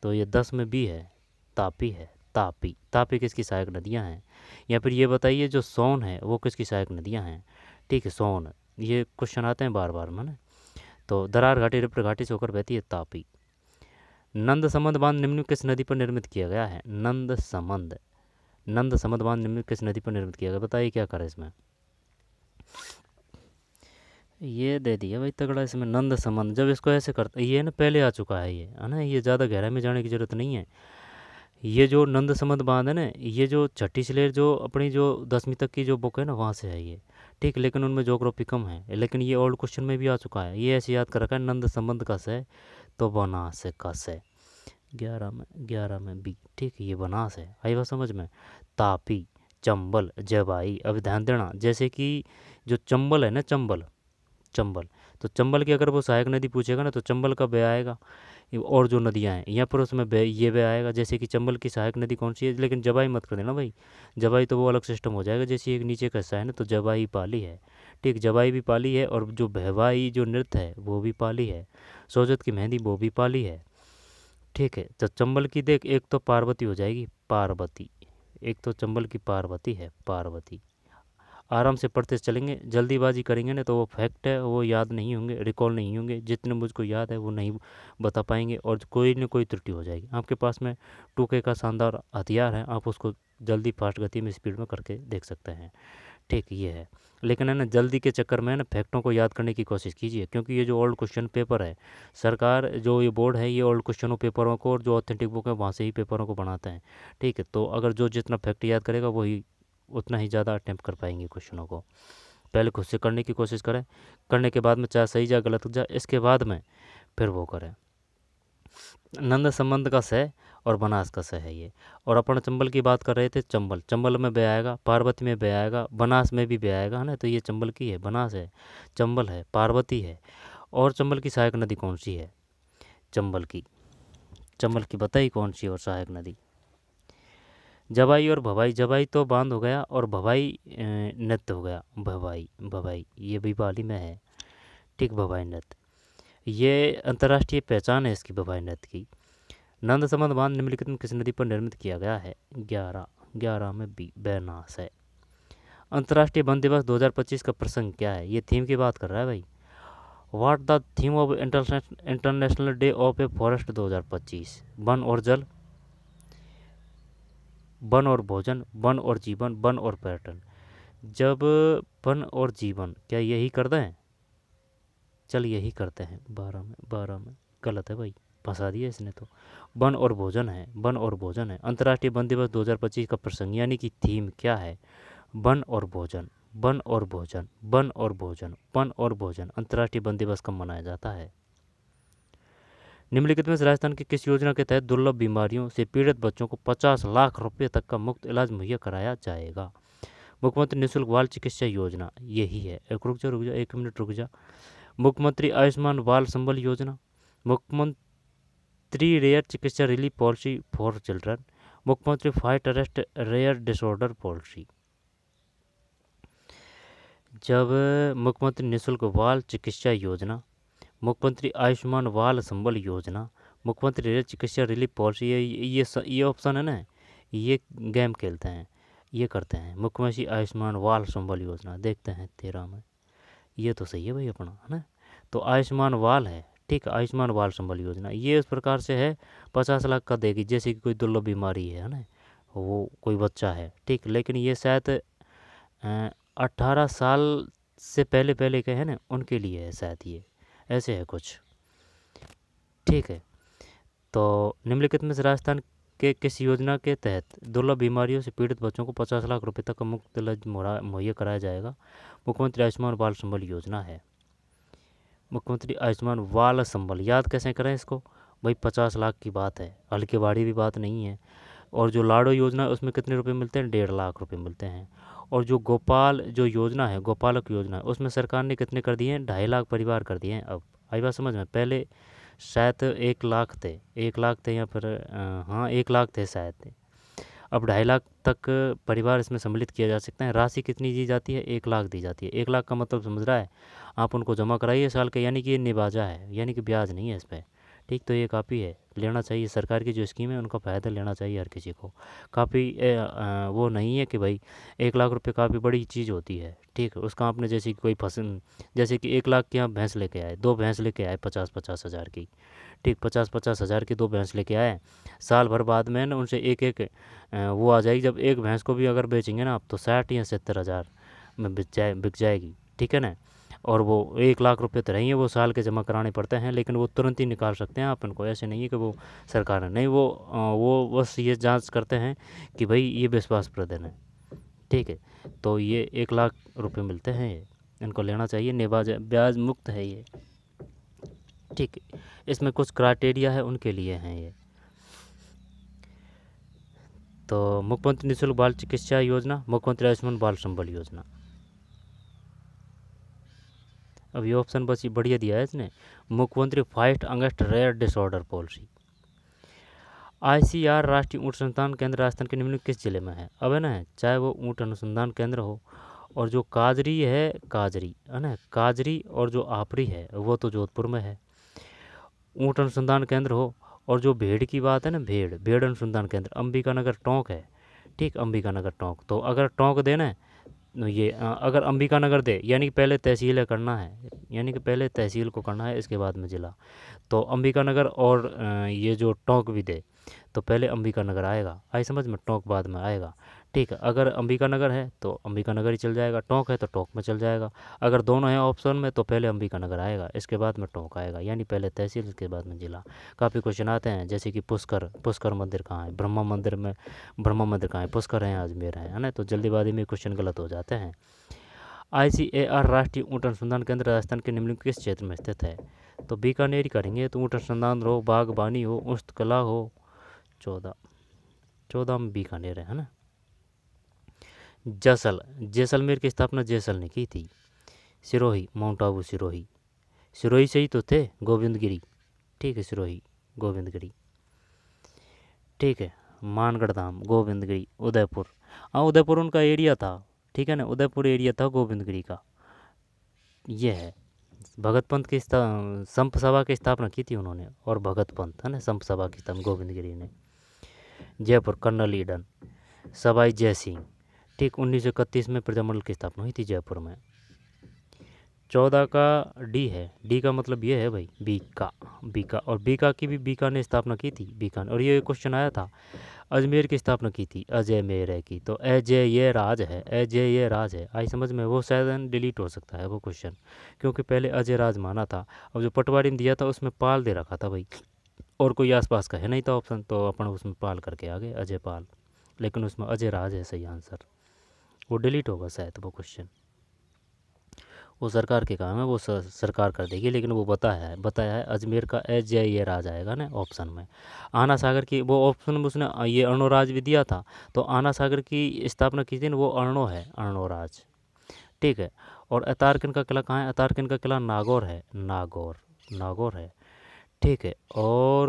तो ये 10 में बी है, तापी है, तापी। तापी किसकी सहायक नदियाँ हैं? या फिर ये बताइए जो सोन है वो किसकी सहायक नदियाँ हैं? ठीक है, सोन, ये क्वेश्चन आते हैं बार बार में ना। तो दरार घाटी रिफ्ट घाटी से होकर बहती है तापी। नंद समंद बांध निम्न किस नदी पर निर्मित किया गया है? नंद समंद, नंद समंद बांध निम्न किस नदी पर निर्मित किया गया? बताइए क्या करें इसमें? ये दे दिया भाई तगड़ा इसमें, नंद समंद। जब इसको ऐसे करते, ये ना पहले आ चुका है ये, है ना, ये ज़्यादा गहराई में जाने की ज़रूरत नहीं है। ये जो नंद समंद बांध है ना, ये जो छठी से लेकर जो अपनी जो 10वीं तक की जो बुक है ना, वहाँ से है ये, ठीक, लेकिन उनमें ज्योग्राफी कम है, लेकिन ये ओल्ड क्वेश्चन में भी आ चुका है। ये ऐसे याद कर रखा है, नंद संबंध का से तो बनास है, का से 11 में बी, ठीक है, ये बनास है। आई बात समझ में? तापी, चंबल, जबाई। अब ध्यान देना, जैसे कि जो चंबल है ना, चंबल, चंबल, तो चंबल की अगर वो सहायक नदी पूछेगा ना, तो चंबल का बे आएगा। और जो नदियाँ हैं यहाँ पर उसमें बे, ये बे आएगा। जैसे कि चंबल की सहायक नदी कौन सी है, लेकिन जबाई मत कर देना भाई, जबाई तो वो अलग सिस्टम हो जाएगा। जैसे एक नीचे का हिस्सा है ना, तो जबाई पाली है, ठीक, जबाई भी पाली है। और जो बहवाई जो नृत्य है वो भी पाली है, सोजत की मेहंदी वो भी पाली है, ठीक है। तो चंबल की देख, एक तो पार्वती हो जाएगी, पार्वती, एक तो चंबल की पार्वती है, पार्वती। आराम से पढ़ते चलेंगे, जल्दीबाजी करेंगे ना तो वो फैक्ट है वो याद नहीं होंगे, रिकॉल नहीं होंगे, जितने मुझको याद है वो नहीं बता पाएंगे, और कोई न कोई त्रुटि हो जाएगी। आपके पास में 2K का शानदार हथियार है, आप उसको जल्दी फास्ट गति में स्पीड में करके देख सकते हैं, ठीक, ये है। लेकिन है ना, जल्दी के चक्कर में ना फैक्टों को याद करने की कोशिश कीजिए, क्योंकि ये जो ओल्ड क्वेश्चन पेपर है, सरकार जो ये बोर्ड है ये ओल्ड क्वेश्चनों पेपरों को और जो ऑथेंटिक बुक है वहाँ से ही पेपरों को बनाते हैं, ठीक है। तो अगर जो जितना फैक्ट याद करेगा वही उतना ही ज़्यादा अटैम्प्ट कर पाएंगे क्वेश्चनों को। पहले खुद से करने की कोशिश करें, करने के बाद में चाहे सही जा गलत जा, इसके बाद में फिर वो करें। नंद संबंध का सह और बनास का सह है ये। और अपन चंबल की बात कर रहे थे, चंबल, चंबल में बे आएगा, पार्वती में बे आएगा, बनास में भी बे आएगा, है ना। तो ये चंबल की है, बनास है, चंबल है, पार्वती है। और चंबल की सहायक नदी कौन सी है? चंबल की, चंबल की बताइए कौन सी और सहायक नदी? जबाई और भवाई। जबाई तो बांध हो गया और भवाई नृत्य हो गया, भवाई, भवाई ये भी पाली में है, ठीक, भवाई नृत्य, ये अंतर्राष्ट्रीय पहचान है इसकी, भवाई नृत्य की। नंद समंद बांध निम्नलिखित में किस नदी पर निर्मित किया गया है? 11 में बी, बैनास है। अंतर्राष्ट्रीय वन दिवस 2025 का प्रसंग क्या है? ये थीम की बात कर रहा है भाई। What the theme of international day of a forest 2025? One और जल, वन और भोजन, वन और जीवन, वन और पर्यटन। जब वन और जीवन, क्या यही कर दें? चल यही करते हैं, 12 में गलत है भाई, फंसा दिया इसने तो। वन और भोजन है, वन और भोजन है। अंतर्राष्ट्रीय वन दिवस 2025 का प्रसंग यानी कि थीम क्या है? वन और भोजन, वन और भोजन, वन और भोजन, वन और भोजन। अंतर्राष्ट्रीय वन दिवस कब मनाया जाता है? निम्नलिखित में से राजस्थान की किस योजना के तहत दुर्लभ बीमारियों से पीड़ित बच्चों को 50 लाख रुपये तक का मुफ्त इलाज मुहैया कराया जाएगा? मुख्यमंत्री निःशुल्क बाल चिकित्सा योजना यही है। रुक जा 1 मिनट रुक जा। मुख्यमंत्री आयुष्मान बाल संबल योजना, मुख्यमंत्री रेयर चिकित्सा रिलीफ पॉलिसी फॉर चिल्ड्रन, मुख्यमंत्री fight against rare disorder policy. जब मुख्यमंत्री निःशुल्क बाल चिकित्सा योजना, मुख्यमंत्री आयुष्मान बाल संबल योजना, मुख्यमंत्री रेयर चिकित्सा रिलीफ पॉलिसी, ये ऑप्शन है ना, ये गेम खेलते हैं, ये करते हैं। मुख्यमंत्री आयुष्मान बाल संबल योजना देखते हैं 13 में, ये तो सही है भाई अपना, है ना। तो आयुष्मान बाल है, ठीक है, आयुष्मान बाल संबल योजना ये इस प्रकार से है, 50 लाख का देगी, जैसे कि कोई दुर्लभ बीमारी है ना, वो कोई बच्चा है, ठीक, लेकिन ये शायद 18 साल से पहले पहले के हैं ना, उनके लिए है शायद, ये ऐसे है कुछ, ठीक है। तो निम्नलिखित में से राजस्थान के किस योजना के तहत दुर्लभ बीमारियों से पीड़ित बच्चों को 50 लाख रुपए तक का मुफ्त इलाज मुहैया कराया जाएगा? मुख्यमंत्री आयुष्मान बाल संबल योजना है। मुख्यमंत्री आयुष्मान बाल संबल, याद कैसे करें इसको भाई, 50 लाख की बात है, हल्के बाड़ी भी बात नहीं है। और जो लाडो योजना है उसमें कितने रुपए मिलते हैं? 1.5 लाख रुपए मिलते हैं। और जो गोपाल जो योजना है, गोपालक योजना है, उसमें सरकार ने कितने कर दिए हैं? 2.5 लाख परिवार कर दिए हैं। अब आई बात समझ में? पहले शायद 1 लाख थे, 1 लाख थे या फिर हाँ 1 लाख थे शायद, अब 2.5 लाख तक परिवार इसमें सम्मिलित किया जा सकता है। राशि कितनी दी जाती है? 1 लाख दी जाती है। 1 लाख का मतलब समझ रहा है? आप उनको जमा कराइए साल के, यानी कि ये निबाजा है, यानी कि ब्याज नहीं है इस पर, ठीक। तो ये काफ़ी है, लेना चाहिए, सरकार की जो स्कीम है उनका फ़ायदा लेना चाहिए हर किसी को। काफ़ी वो नहीं है कि भाई 1 लाख रुपए काफ़ी बड़ी चीज़ होती है, ठीक। उसका आपने जैसे कि कोई फसल, जैसे कि 1 लाख की आप भैंस लेके आए, 2 भैंस लेके आए 50-50 हज़ार की, ठीक, 50-50 हज़ार की 2 भैंस लेके आए, साल भर बाद में ना उनसे एक एक वो आ जाएगी। जब एक भैंस को भी अगर बेचेंगे ना आप, तो 60 या 70 हज़ार में बिक जाएगी, ठीक है ना। और वो 1 लाख रुपए तो रहेंगे, वो साल के जमा कराने पड़ते हैं, लेकिन वो तुरंत ही निकाल सकते हैं आप इनको, ऐसे नहीं है कि वो सरकार है, नहीं, वो बस ये जांच करते हैं कि भाई ये विश्वासप्रद है, ठीक है। तो ये 1 लाख रुपए मिलते हैं, ये इनको लेना चाहिए, निबाज ब्याज मुक्त है ये, ठीक है। इसमें कुछ क्राइटेरिया है, उनके लिए हैं ये। तो मुख्यमंत्री निःशुल्क बाल चिकित्सा योजना, मुख्यमंत्री आयुष्मान बाल संबल योजना। अब ये ऑप्शन बस ये बढ़िया दिया है इसने, मुख्यमंत्री fight against rare disorder policy. ICR राष्ट्रीय ऊँट अनुसंधान केंद्र राजस्थान के निम्नलिखित किस जिले में है? अब है ना, चाहे वो ऊँट अनुसंधान केंद्र हो, और जो काजरी है ना, काजरी और जो आपरी है वो तो जोधपुर में है। ऊँट अनुसंधान केंद्र हो, और जो भेड़ की बात है ना, भेड़ अनुसंधान केंद्र अंबिका नगर टोंक है, ठीक, अंबिका नगर टोंक। तो अगर टोंक देना है, ये अगर अंबिका नगर दे, यानी कि पहले तहसील करना है, यानी कि पहले तहसील को करना है, इसके बाद में ज़िला। तो अंबिका नगर और ये जो टोंक भी दे, तो पहले अंबिका नगर आएगा, आई समझ में, टोंक बाद में आएगा, ठीक है। अगर अंबिका नगर है तो अंबिका नगर ही चल जाएगा, टोंक है तो टोंक में चल जाएगा। अगर दोनों हैं ऑप्शन में तो पहले अंबिका नगर आएगा, इसके बाद में टोंक आएगा, यानी पहले तहसील, इसके बाद में जिला। काफ़ी क्वेश्चन आते हैं, जैसे कि पुष्कर मंदिर कहाँ है, ब्रह्मा मंदिर कहाँ है, पुष्कर है अजमेर है ना, तो जल्दीबाजी में क्वेश्चन गलत हो जाते हैं। ICAR राष्ट्रीय ऊँट अनुसंधान केंद्र राजस्थान के निम्नलिखित किस क्षेत्र में स्थित है? तो बीकानेर ही करेंगे, तो ऊँट अनुसंधान हो, बागबानी हो, हस्तकला हो, 14 में बीकानेर है ना। जैसलमेर की स्थापना जैसल ने की थी। सिरोही, माउंट आबू सिरोही से ही तो थे गोविंदगिरी, ठीक है, सिरोही गोविंदगिरी, ठीक है। मानगढ़ धाम गोविंदगिरी, उदयपुर, हाँ उदयपुर उनका एरिया था, ठीक है ना, उदयपुर एरिया था गोविंदगिरी का। ये है, भगत पंथ की संप सभा की स्थापना की थी उन्होंने, और भगत पंथ है ना, संप सभा की स्थापना गोविंदगिरी ने। जयपुर कर्नल ईडन, सवाई जय सिंह, ठीक, 1931 में प्रजामंडल की स्थापना हुई थी जयपुर में। 14 का डी है, डी का मतलब ये है भाई बीका, और बीका की भी बीका ने स्थापना की थी, बीका ने। और ये क्वेश्चन आया था, अजमेर की स्थापना की थी अजय मेर की, तो अजय ये राज है, आई समझ में, वो शायद डिलीट हो सकता है वो क्वेश्चन, क्योंकि पहले अजय राज माना था। अब जो पटवारी ने दिया था उसमें पाल दे रखा था भाई, और कोई आसपास का है नहीं था ऑप्शन, तो अपन उसमें पाल करके आ गए, अजय पाल, लेकिन उसमें अजय राज है सही आंसर, वो डिलीट होगा शायद वो क्वेश्चन। वो सरकार के काम है, वो सरकार कर देगी, लेकिन वो बताया है अजमेर का जय ये राज आएगा ना ऑप्शन में। आना सागर की वो ऑप्शन में उसने ये अर्णो राज भी दिया था, तो आना सागर की स्थापना की थी ना, वो अर्णो है, अर्णो राज, ठीक है। और अतारकन का किला कहाँ है? अतारकन का किला नागौर है, नागौर है, ठीक है। और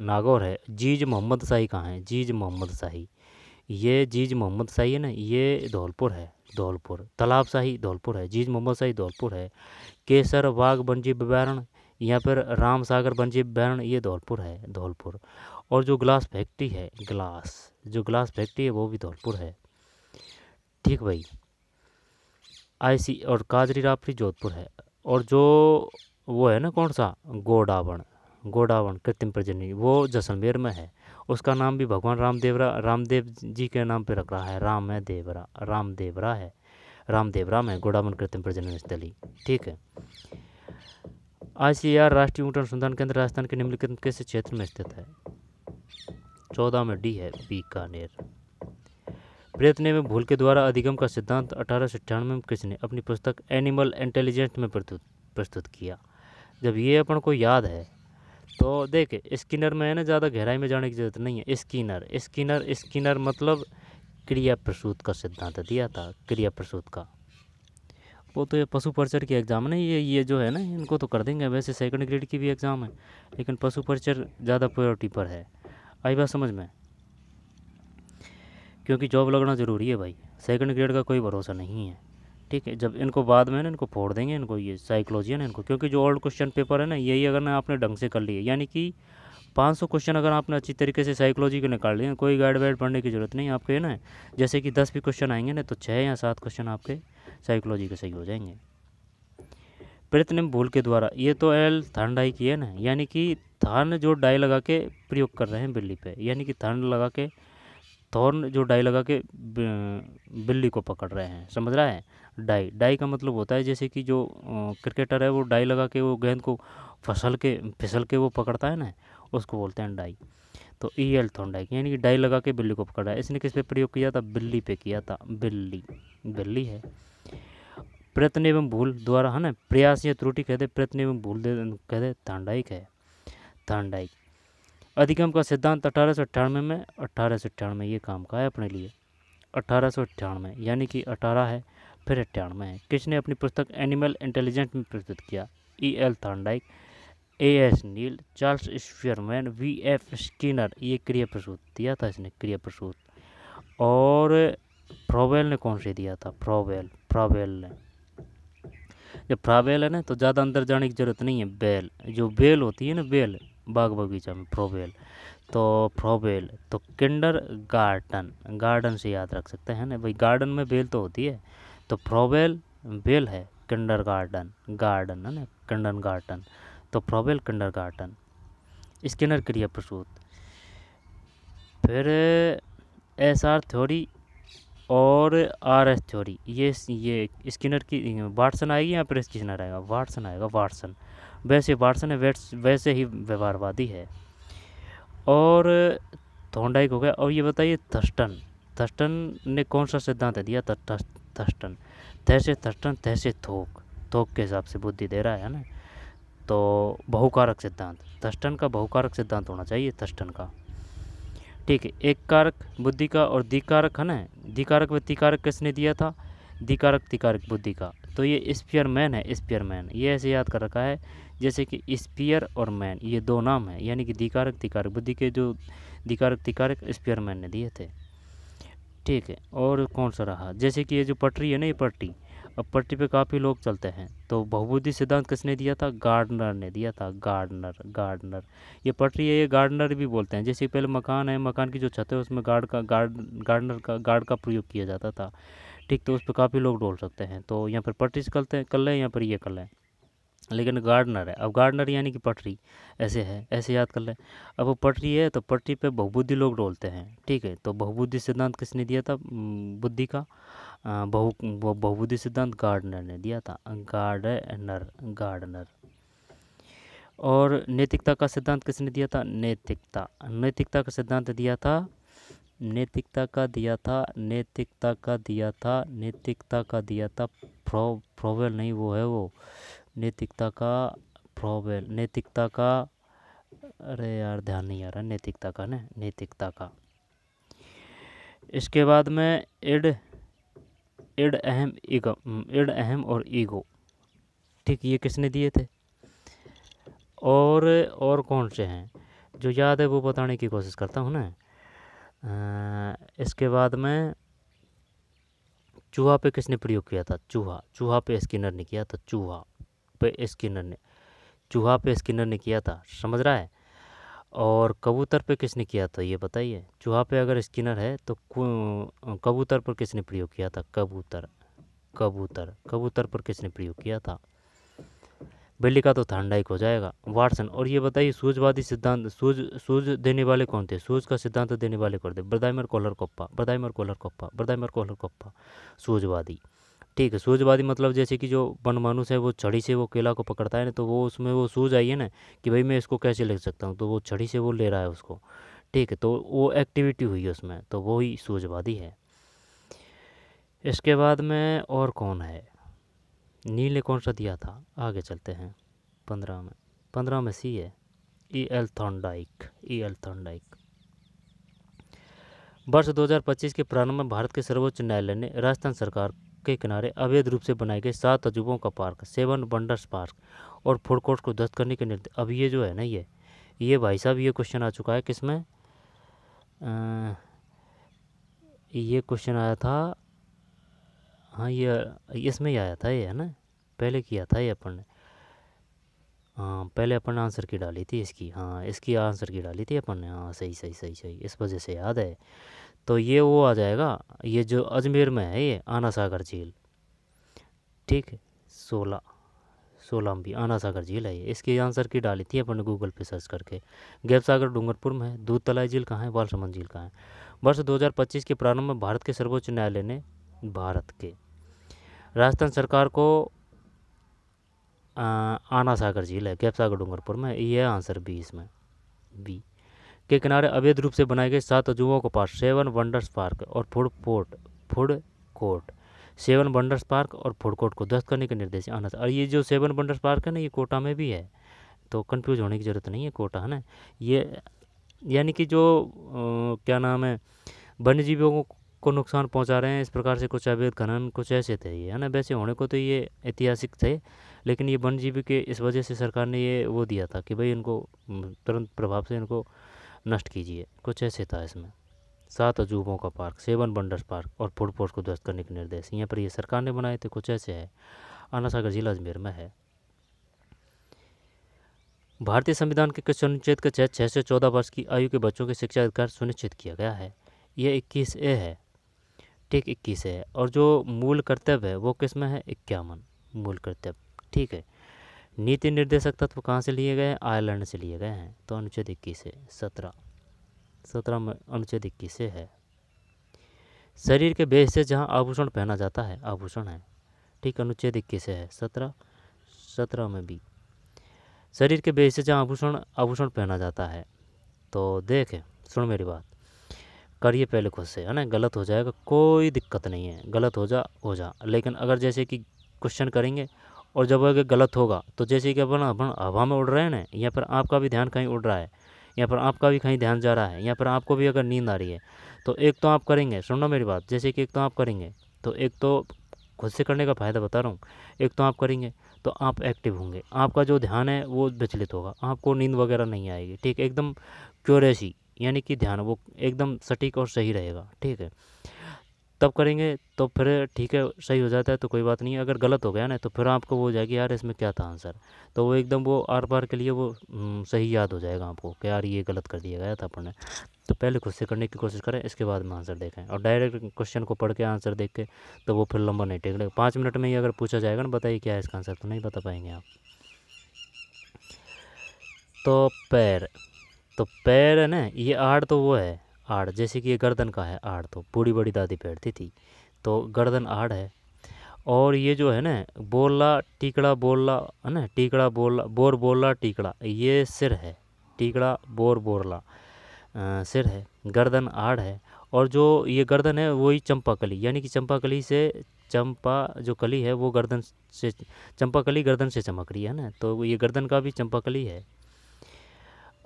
नागौर है। जीज मोहम्मद शाही कहाँ है? जीज मोहम्मद शाही, ये जीज मोहम्मद शाही है ना, ये धौलपुर है, धौलपुर। तालाब शाही धौलपुर है, जीज मोहम्मद शाही धौलपुर है। केसर बाग वन्यजीव अभयारण्य या फिर राम सागर वन्यजीव अभयारण्य, ये धौलपुर है, धौलपुर। और जो ग्लास फैक्ट्री है, जो ग्लास फैक्ट्री है वो भी धौलपुर है, ठीक भाई। IC और काजरी रापरी जोधपुर है। और जो वो है ना, कौन सा, गोडावण, गोडावण कृत्रिम प्रजनन, वो जैसलमेर में है। उसका नाम भी भगवान रामदेव जी के नाम पे रख रहा है, रामदेवरा में गोडावण कृत्रिम प्रजनन स्थली। ठीक है। ICAR राष्ट्रीय ऊँट अनुसंधान केंद्र राजस्थान के निम्नलिखित किस क्षेत्र में स्थित है? 14 में डी है, बीकानेर। प्रयत्न में भूल के द्वारा अधिगम का सिद्धांत 1898 में किसने अपनी पुस्तक एनिमल इंटेलिजेंस में प्रस्तुत किया? जब ये अपन को याद है तो देखे, स्किनर में है ना, ज़्यादा गहराई में जाने की जरूरत नहीं है। स्किनर मतलब क्रिया प्रसूत का सिद्धांत दिया था, क्रिया प्रसूत का। वो तो ये पशु परिचर की एग्ज़ाम है ना, ये जो है ना, इनको तो कर देंगे। वैसे सेकंड ग्रेड की भी एग्ज़ाम है, लेकिन पशु परिचर ज़्यादा प्रायोरिटी पर है। आई बात समझ में? क्योंकि जॉब लगना ज़रूरी है भाई, सेकंड ग्रेड का कोई भरोसा नहीं है। ठीक है। जब इनको बाद में ना इनको फोड़ देंगे, इनको ये साइकोलॉजी है ना इनको, क्योंकि जो ओल्ड क्वेश्चन पेपर है ना, यही अगर ना आपने ढंग से कर लिए, यानी कि 500 क्वेश्चन अगर आपने अच्छी तरीके से साइकोलॉजी के निकाल लिए, कोई गाइड वाइड पढ़ने की ज़रूरत नहीं आपके, है ना। जैसे कि 10 भी क्वेश्चन आएंगे ना, तो 6 या 7 क्वेश्चन आपके साइकोलॉजी के सही हो जाएंगे। प्रयत्न भूल के द्वारा, ये तो एल थार्नडाइक की है ना, यानी कि थार्न जो डाई लगा के प्रयोग कर रहे हैं बिल्ली पे, यानी कि थॉर्न जो डाई लगा के बिल्ली को पकड़ रहे हैं, समझ रहा है। डाई का मतलब होता है, जैसे कि जो क्रिकेटर है वो डाई लगा के वो गेंद को फिसल के वो पकड़ता है ना, उसको बोलते हैं डाई। तो EL थॉर्नडाइक, यानी कि डाई लगा के बिल्ली को पकड़ा है। इसने किस पे प्रयोग किया था? बिल्ली पे किया था। बिल्ली है। प्रयत्न एवं भूल द्वारा, है ना, प्रयास या त्रुटि कहते, प्रयत्न एवं भूल कहते, थार्नडाइक है, थार्नडाइक। अधिगम का सिद्धांत 1898 ये काम का है अपने लिए, 1898, यानी कि 18 है फिर 98 है। किसने अपनी पुस्तक एनिमल इंटेलिजेंस में प्रस्तुत किया? EL थॉर्नडाइक, AS नील, चार्ल्स स्पीयरमैन, VF स्किनर। ये क्रिया प्रसूत दिया था इसने, क्रिया प्रसूत। और फ्रोवेल ने कौन से दिया था? फ्रोवेल ने। जब फ्रावेल है ना, तो ज़्यादा अंदर जाने की ज़रूरत नहीं है। जो बेल होती है ना, बेल बाग बगीचा में, फ्रोवेल। तो किंडर गार्डन से याद रख सकते हैं ना भाई, गार्डन में बेल तो होती है, तो फ्रोवेल बेल है, किंडर गार्डन है ना, किंडर गार्डन। तो फ्रोवेल किंडर गार्डन। स्किनर क्रिया प्रसूत। फिर SR थ्योरी और RS थ्योरी, ये स्किनर की, वाटसन आएगी या फिर स्किनर आएगा? वाटसन आएगा, वाटसन। वैसे वाटसन है, वैसे ही व्यवहारवादी है। और थॉर्नडाइक हो गया। और ये बताइए, थर्स्टन ने कौन सा सिद्धांत दिया था? थर्स्टन, तैसे थोक के हिसाब से बुद्धि दे रहा है ना, तो बहुकारक सिद्धांत, थर्स्टन का बहुकारक सिद्धांत होना चाहिए, थर्स्टन का। ठीक है। एक कारक बुद्धि का और द्विकारक है ना, द्विकारक व त्रिकारक किसने दिया था? द्विकारक त्रिकारक बुद्धि का। तो ये स्पीयरमैन है, स्पीयरमैन। ये ऐसे याद कर रखा है जैसे कि स्पीयर और मैन, ये दो नाम है, यानी कि द्विकारक त्रिकारक बुद्धि के जो द्विकारक त्रिकारक स्पीयरमैन ने दिए थे। ठीक है। और कौन सा रहा, जैसे कि ये जो पटरी है ना, ये पटरी, अब पटरी पे काफ़ी लोग चलते हैं, तो बहुबुद्धि सिद्धांत किसने दिया था? गार्डनर ने दिया था, गार्डनर। ये पटरी है, ये गार्डनर भी बोलते हैं। जैसे पहले मकान है, मकान की जो छत है उसमें गार्ड का प्रयोग किया जाता था। ठीक, तो उस पर काफ़ी लोग डोल सकते हैं, तो यहाँ पर पटरी से कर लें, यहाँ पर ये कर लें, लेकिन गार्डनर है। अब गार्डनर यानी कि पटरी, ऐसे है, ऐसे याद कर लें। अब वो पटरी है, तो पटरी पे बहुबुद्धि लोग डोलते हैं। ठीक है। तो बहुबुद्धि सिद्धांत किसने दिया था बुद्धि का? बहुबुद्धि सिद्धांत गार्डनर ने दिया था, गार्डनर। और नैतिकता का सिद्धांत किसने दिया था? नैतिकता का सिद्धांत दिया था, फ्रोवेल नहीं, वो है वो नैतिकता का, अरे यार ध्यान नहीं आ रहा, नैतिकता का। इसके बाद में इड अहम और ईगो। ठीक, ये किसने दिए थे? और कौन से हैं जो याद है वो बताने की कोशिश करता हूँ ना। इसके बाद में चूहा पे किसने प्रयोग किया था? चूहा पे स्किनर ने किया था, चूहा पे स्किनर ने किया था, समझ रहा है। और कबूतर पे किसने किया था ये बताइए? चूहा पे अगर स्किनर है तो कबूतर पर किसने प्रयोग किया था? कबूतर पर किसने प्रयोग किया था? बिल्ली का तो थर्नडाइक हो जाएगा, वाटसन। और ये बताइए सूझवादी सिद्धांत, सूझ देने वाले कौन थे, सूझ का सिद्धांत देने वाले कौन थे, Wertheimer Kohler Koffka, Wertheimer Kohler Koffka, Wertheimer Kohler Koffka, सूझवादी। ठीक है, सूझवादी मतलब जैसे कि जो बनमानुस है वो छड़ी से वो केला को पकड़ता है ना, तो वो उसमें वो सूझ आई है ना कि भाई मैं इसको कैसे ले सकता हूँ, तो वो छड़ी से वो ले रहा है उसको। ठीक है, तो वो एक्टिविटी हुई है उसमें, तो वो ही सूझवादी है। इसके बाद में और कौन है, नील ने कौन सा दिया था, आगे चलते हैं। 15 में सी है, E L Thorndike, E L Thorndike. वर्ष 2025 के प्रारंभ में भारत के सर्वोच्च न्यायालय ने राजस्थान सरकार के किनारे अवैध रूप से बनाए गए 7 अजूबों का पार्क, 7 वंडर्स पार्क और फूड कोर्ट को ध्वस्त करने के निर्देश। अब ये जो है ना, ये भाई साहब ये क्वेश्चन आ चुका है किसमें, ये क्वेश्चन आया था, हाँ ये इसमें ही आया था ये, है ना, पहले किया था ये अपन ने। हाँ पहले अपन ने आंसर की डाली थी इसकी, हाँ इसकी आंसर की डाली थी अपन ने, हाँ सही सही सही सही, इस वजह से याद है। तो ये वो आ जाएगा, ये जो अजमेर में है ये आना सागर झील। ठीक है, 16 भी आना सागर झील है ये, इसकी आंसर की डाली थी अपन ने गूगल पे सर्च करके। गैप सागर डूंगरपुर में है। दूध तलाई झील कहाँ है, बालसमंद झील कहाँ है। वर्ष 2025 के प्रारंभ में भारत के सर्वोच्च न्यायालय ने भारत के राजस्थान सरकार को आना सागर झील है, गैप सागर डूंगरपुर में, ये है आंसर बी इसमें, बी के किनारे अवैध रूप से बनाए गए 7 अजूबों के पास 7 वंडर्स पार्क और फूड कोर्ट, 7 वंडर्स पार्क और फूड कोर्ट को ध्वस्त करने के निर्देश आना। और ये जो 7 वंडर्स पार्क है ना, ये कोटा में भी है, तो कंफ्यूज होने की ज़रूरत नहीं है, कोटा है ना ये। यानी कि जो क्या नाम है, वन्य जीवों को नुकसान पहुंचा रहे हैं इस प्रकार से, कुछ अवैध खनन कुछ ऐसे थे ये, है ना। वैसे होने को तो ये ऐतिहासिक थे, लेकिन ये वन्य जीव के इस वजह से सरकार ने ये वो दिया था कि भाई इनको तुरंत प्रभाव से इनको नष्ट कीजिए, कुछ ऐसे था इसमें। 7 अजूबों का पार्क, 7 वंडर्स पार्क और फूड पोस्ट को ध्वस्त करने के निर्देश, यहाँ पर ये सरकार ने बनाए थे, कुछ ऐसे है। आना सागर जिला अजमेर में है। भारतीय संविधान के किस अनुच्छेद के तहत 6 से 14 वर्ष की आयु के बच्चों के शिक्षा अधिकार सुनिश्चित किया गया है, ये 21A है। ठीक 21 है। और जो मूल कर्तव्य है वो किस में है, 51 मूल कर्तव्य। ठीक है, नीति निर्देशक तत्व कहाँ से लिए गए हैं, आयरलैंड से लिए गए हैं, तो अनुच्छेद 21 है। 17 में अनुच्छेद 21 से है। शरीर के बेस से जहाँ आभूषण पहना जाता है, आभूषण है। ठीक, अनुच्छेद 21 है। 17 में भी शरीर के बेस से जहाँ आभूषण पहना जाता है। तो देख सुन मेरी बात, करिए पहले खुद से, है ना, गलत हो जाएगा कोई दिक्कत नहीं है, गलत हो जा, लेकिन अगर जैसे कि क्वेश्चन करेंगे और जब अगर गलत होगा तो जैसे कि अपन हवा में उड़ रहे हैं ना, यहाँ पर आपका भी ध्यान कहीं उड़ रहा है, यहाँ पर आपका भी कहीं ध्यान जा रहा है, यहाँ पर आपको भी अगर नींद आ रही है, तो एक तो आप करेंगे, सुनना मेरी बात, जैसे कि एक तो आप करेंगे, तो एक तो खुद से करने का फ़ायदा बता रहा हूँ, एक तो आप करेंगे तो आप एक्टिव होंगे, आपका जो ध्यान है वो विचलित होगा, आपको नींद वगैरह नहीं आएगी। ठीक, एकदम क्यूरेसी यानी कि ध्यान वो एकदम सटीक और सही रहेगा। ठीक है, तब करेंगे तो फिर ठीक है, सही हो जाता है तो कोई बात नहीं है। अगर गलत हो गया ना तो फिर आपको वो हो जाएगी यार इसमें क्या था आंसर, तो वो एकदम वो आर पार के लिए वो सही याद हो जाएगा आपको कि यार ये गलत कर दिया गया था अपन ने। तो पहले खुद से करने की कोशिश करें, इसके बाद में आंसर देखें, और डायरेक्ट क्वेश्चन को पढ़ के आंसर देख के तो वो फिर लंबा नहीं टेक लेगा। 5 मिनट में ही अगर पूछा जाएगा ना बताइए क्या है इसका आंसर, तो नहीं बता पाएंगे आप। तो पैर है ना, ये आड़ तो वो है, आड़ जैसे कि ये गर्दन का है, आड़ तो बूढ़ी बड़ी दादी पहनती थी, तो गर्दन आड़ है। और ये जो है ना बोला टीकड़ा बोला, है ना, टीकड़ा बोला बोर बोला टीकड़ा, ये सिर है, टीकड़ा बोर बोरला सिर है, गर्दन आड़ है। और जो ये गर्दन है वही चंपा कली, यानी कि चंपा कली से, चंपा जो कली है वो गर्दन से, चंपा कली गर्दन से चमक रही है ना, तो ये गर्दन का भी चंपा कली है।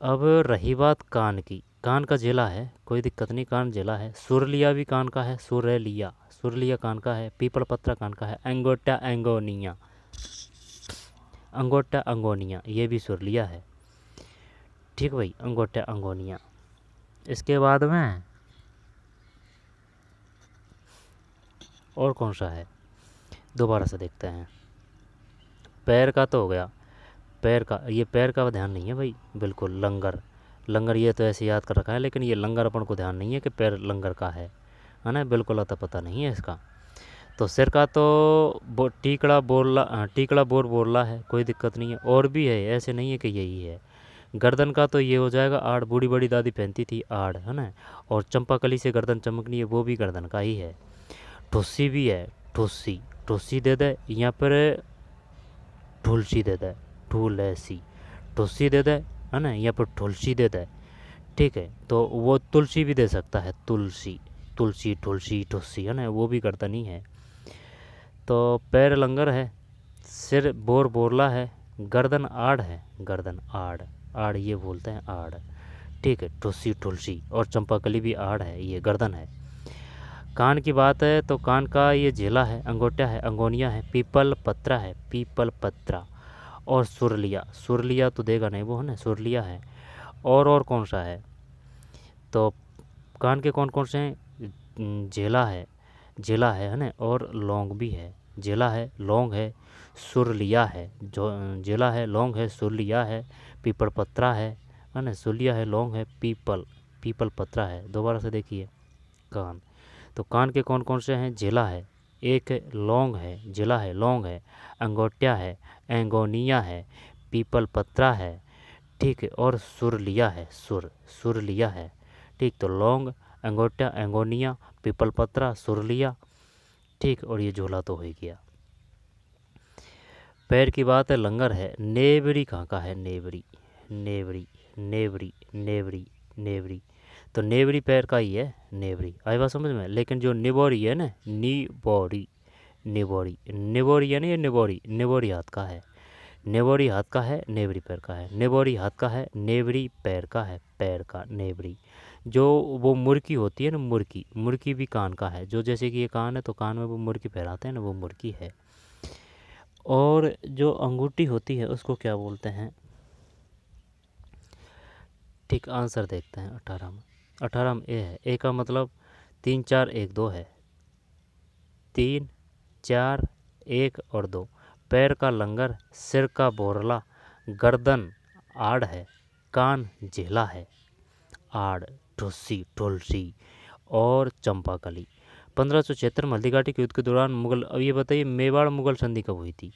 अब रही बात कान की, कान का जेला है, कोई दिक्कत नहीं, कान जेला है। सुरलिया भी कान का है, सुरलिया कान का है। पीपल पत्रा कान का है। अंगोटा अंगोनिया ये भी सुरलिया है। ठीक भाई, अंगोटा अंगोनिया। इसके बाद में और कौन सा है, दोबारा से देखते हैं। पैर का तो हो गया, पैर का, ये पैर का ध्यान नहीं है भाई, बिल्कुल लंगर ये तो ऐसे याद कर रखा है, लेकिन ये लंगर अपन को ध्यान नहीं है कि पैर लंगर का है ना, बिल्कुल अता पता नहीं है इसका। तो सिर का तो टीकड़ा टीकड़ा बोर बोरला है, कोई दिक्कत नहीं है। और भी है, ऐसे नहीं है कि यही है। गर्दन का तो ये हो जाएगा आड़, बूढ़ी बड़ी दादी पहनती थी आड़, है ना। और चंपाकली से गर्दन चमकनी है, वो भी गर्दन का ही है। ठुस्सी भी है, ठुस्सी, ठुस्सी दे दे, यहाँ पर ठुलसी दे दे, ठूल ऐसी, ठुस्सी दे दे, है ना, यहाँ पर ठुलसी दे दे। ठीक है, तो वो तुलसी भी दे सकता है, तुलसी, तुलसी, ठुलसी, ठुस्सी, है ना, वो भी गर्दन ही है। तो पैर लंगर है, सिर बोर बोरला है, गर्दन आड़ है, गर्दन आड़, आड़ ये बोलते हैं आड़। ठीक है, ठुस्सी, ठुलसी और चंपाकली भी आड़ है, ये गर्दन है। कान की बात है तो कान का ये झेला है, अंगोटा है, अंगोनिया है, पीपल पत्रा है, पीपल पत्रा। और सुरलिया, सुरलिया तो देगा नहीं वो, है ना, सुरलिया है। और कौन सा है, तो कान के कौन कौन से हैं, झेला है, झेला है ना, और लौंग भी है। झेला है, लौंग है, सुरलिया है, जो झेला है, लौंग है, सुरलिया है, पीपल पत्रा है ना, सुरलिया है, लौंग है, पीपल, पीपल पत्रा है। दोबारा से देखिए कान, तो कान के कौन कौन से हैं, झेला है, एक लौंग है, झेला है, लौंग है, अंगोटिया है, एंगोनिया है, पीपल पत्रा है। ठीक है, और सुरलिया है, सुरलिया है। ठीक, तो लौंग, अंगोटिया, एंगोनिया, पीपल पत्रा, सुरलिया। ठीक, और ये झोला तो हो ही गया। पैर की बात है, लंगर है, नेवरी कहाँ का है, नेवरी, नेवरी, नेवरी, नेवरी, नेवरी, तो नेवरी पैर का ही है, नेवरी। आई बात समझ में। लेकिन जो निबोरी है ना, निबोरी, निबोरी, निबोरी है ना, ये निबोरी, निबोरी हाथ का है, नेवरी हाथ का है, नेवरी पैर का है, नेवरी हाथ का है, नेवरी पैर का है, पैर का नेवरी। जो वो मुर्की होती है ना, मुर्की, मुर्की भी कान का है, जो जैसे कि ये कान है तो कान में वो मुर्की पहनाते हैं ना, वो मुर्की है। और जो अंगूठी होती है उसको क्या बोलते हैं, ठीक, आंसर देखते हैं 18 में। 18 में ए है, ए का मतलब 3 4 1 2 है, 3 4 1 और 2। पैर का लंगर, सिर का बोरला, गर्दन आड़ है, कान झेला है, आड़, ठुस्सी, ठुलसी और चंपाकली। 1576 में हल्दीघाटी के युद्ध के दौरान मुगल, अब ये बताइए मेवाड़ मुगल संधि कब हुई थी?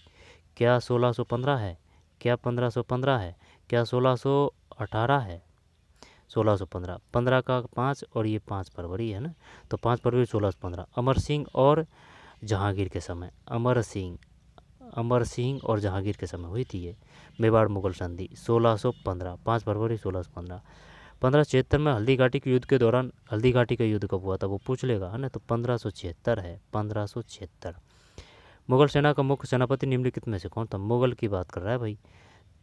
क्या 1615 है, क्या 1515 है, क्या 1618 है? 1615, 15 का 5 और ये 5 फरवरी है ना, तो 5 फरवरी 1615। अमर सिंह और जहांगीर के समय, अमर सिंह और जहांगीर के समय हुई थी ये मेवाड़ मुगल संधि, 1615, 5 फरवरी 1615। 1576 में हल्दीघाटी के युद्ध के दौरान, हल्दीघाटी का युद्ध कब हुआ था वो पूछ लेगा, है ना, तो 1576 है, 1576। मुगल सेना का मुख्य सेनापति निम्नलिखित में से कौन था? मुगल की बात कर रहा है भाई,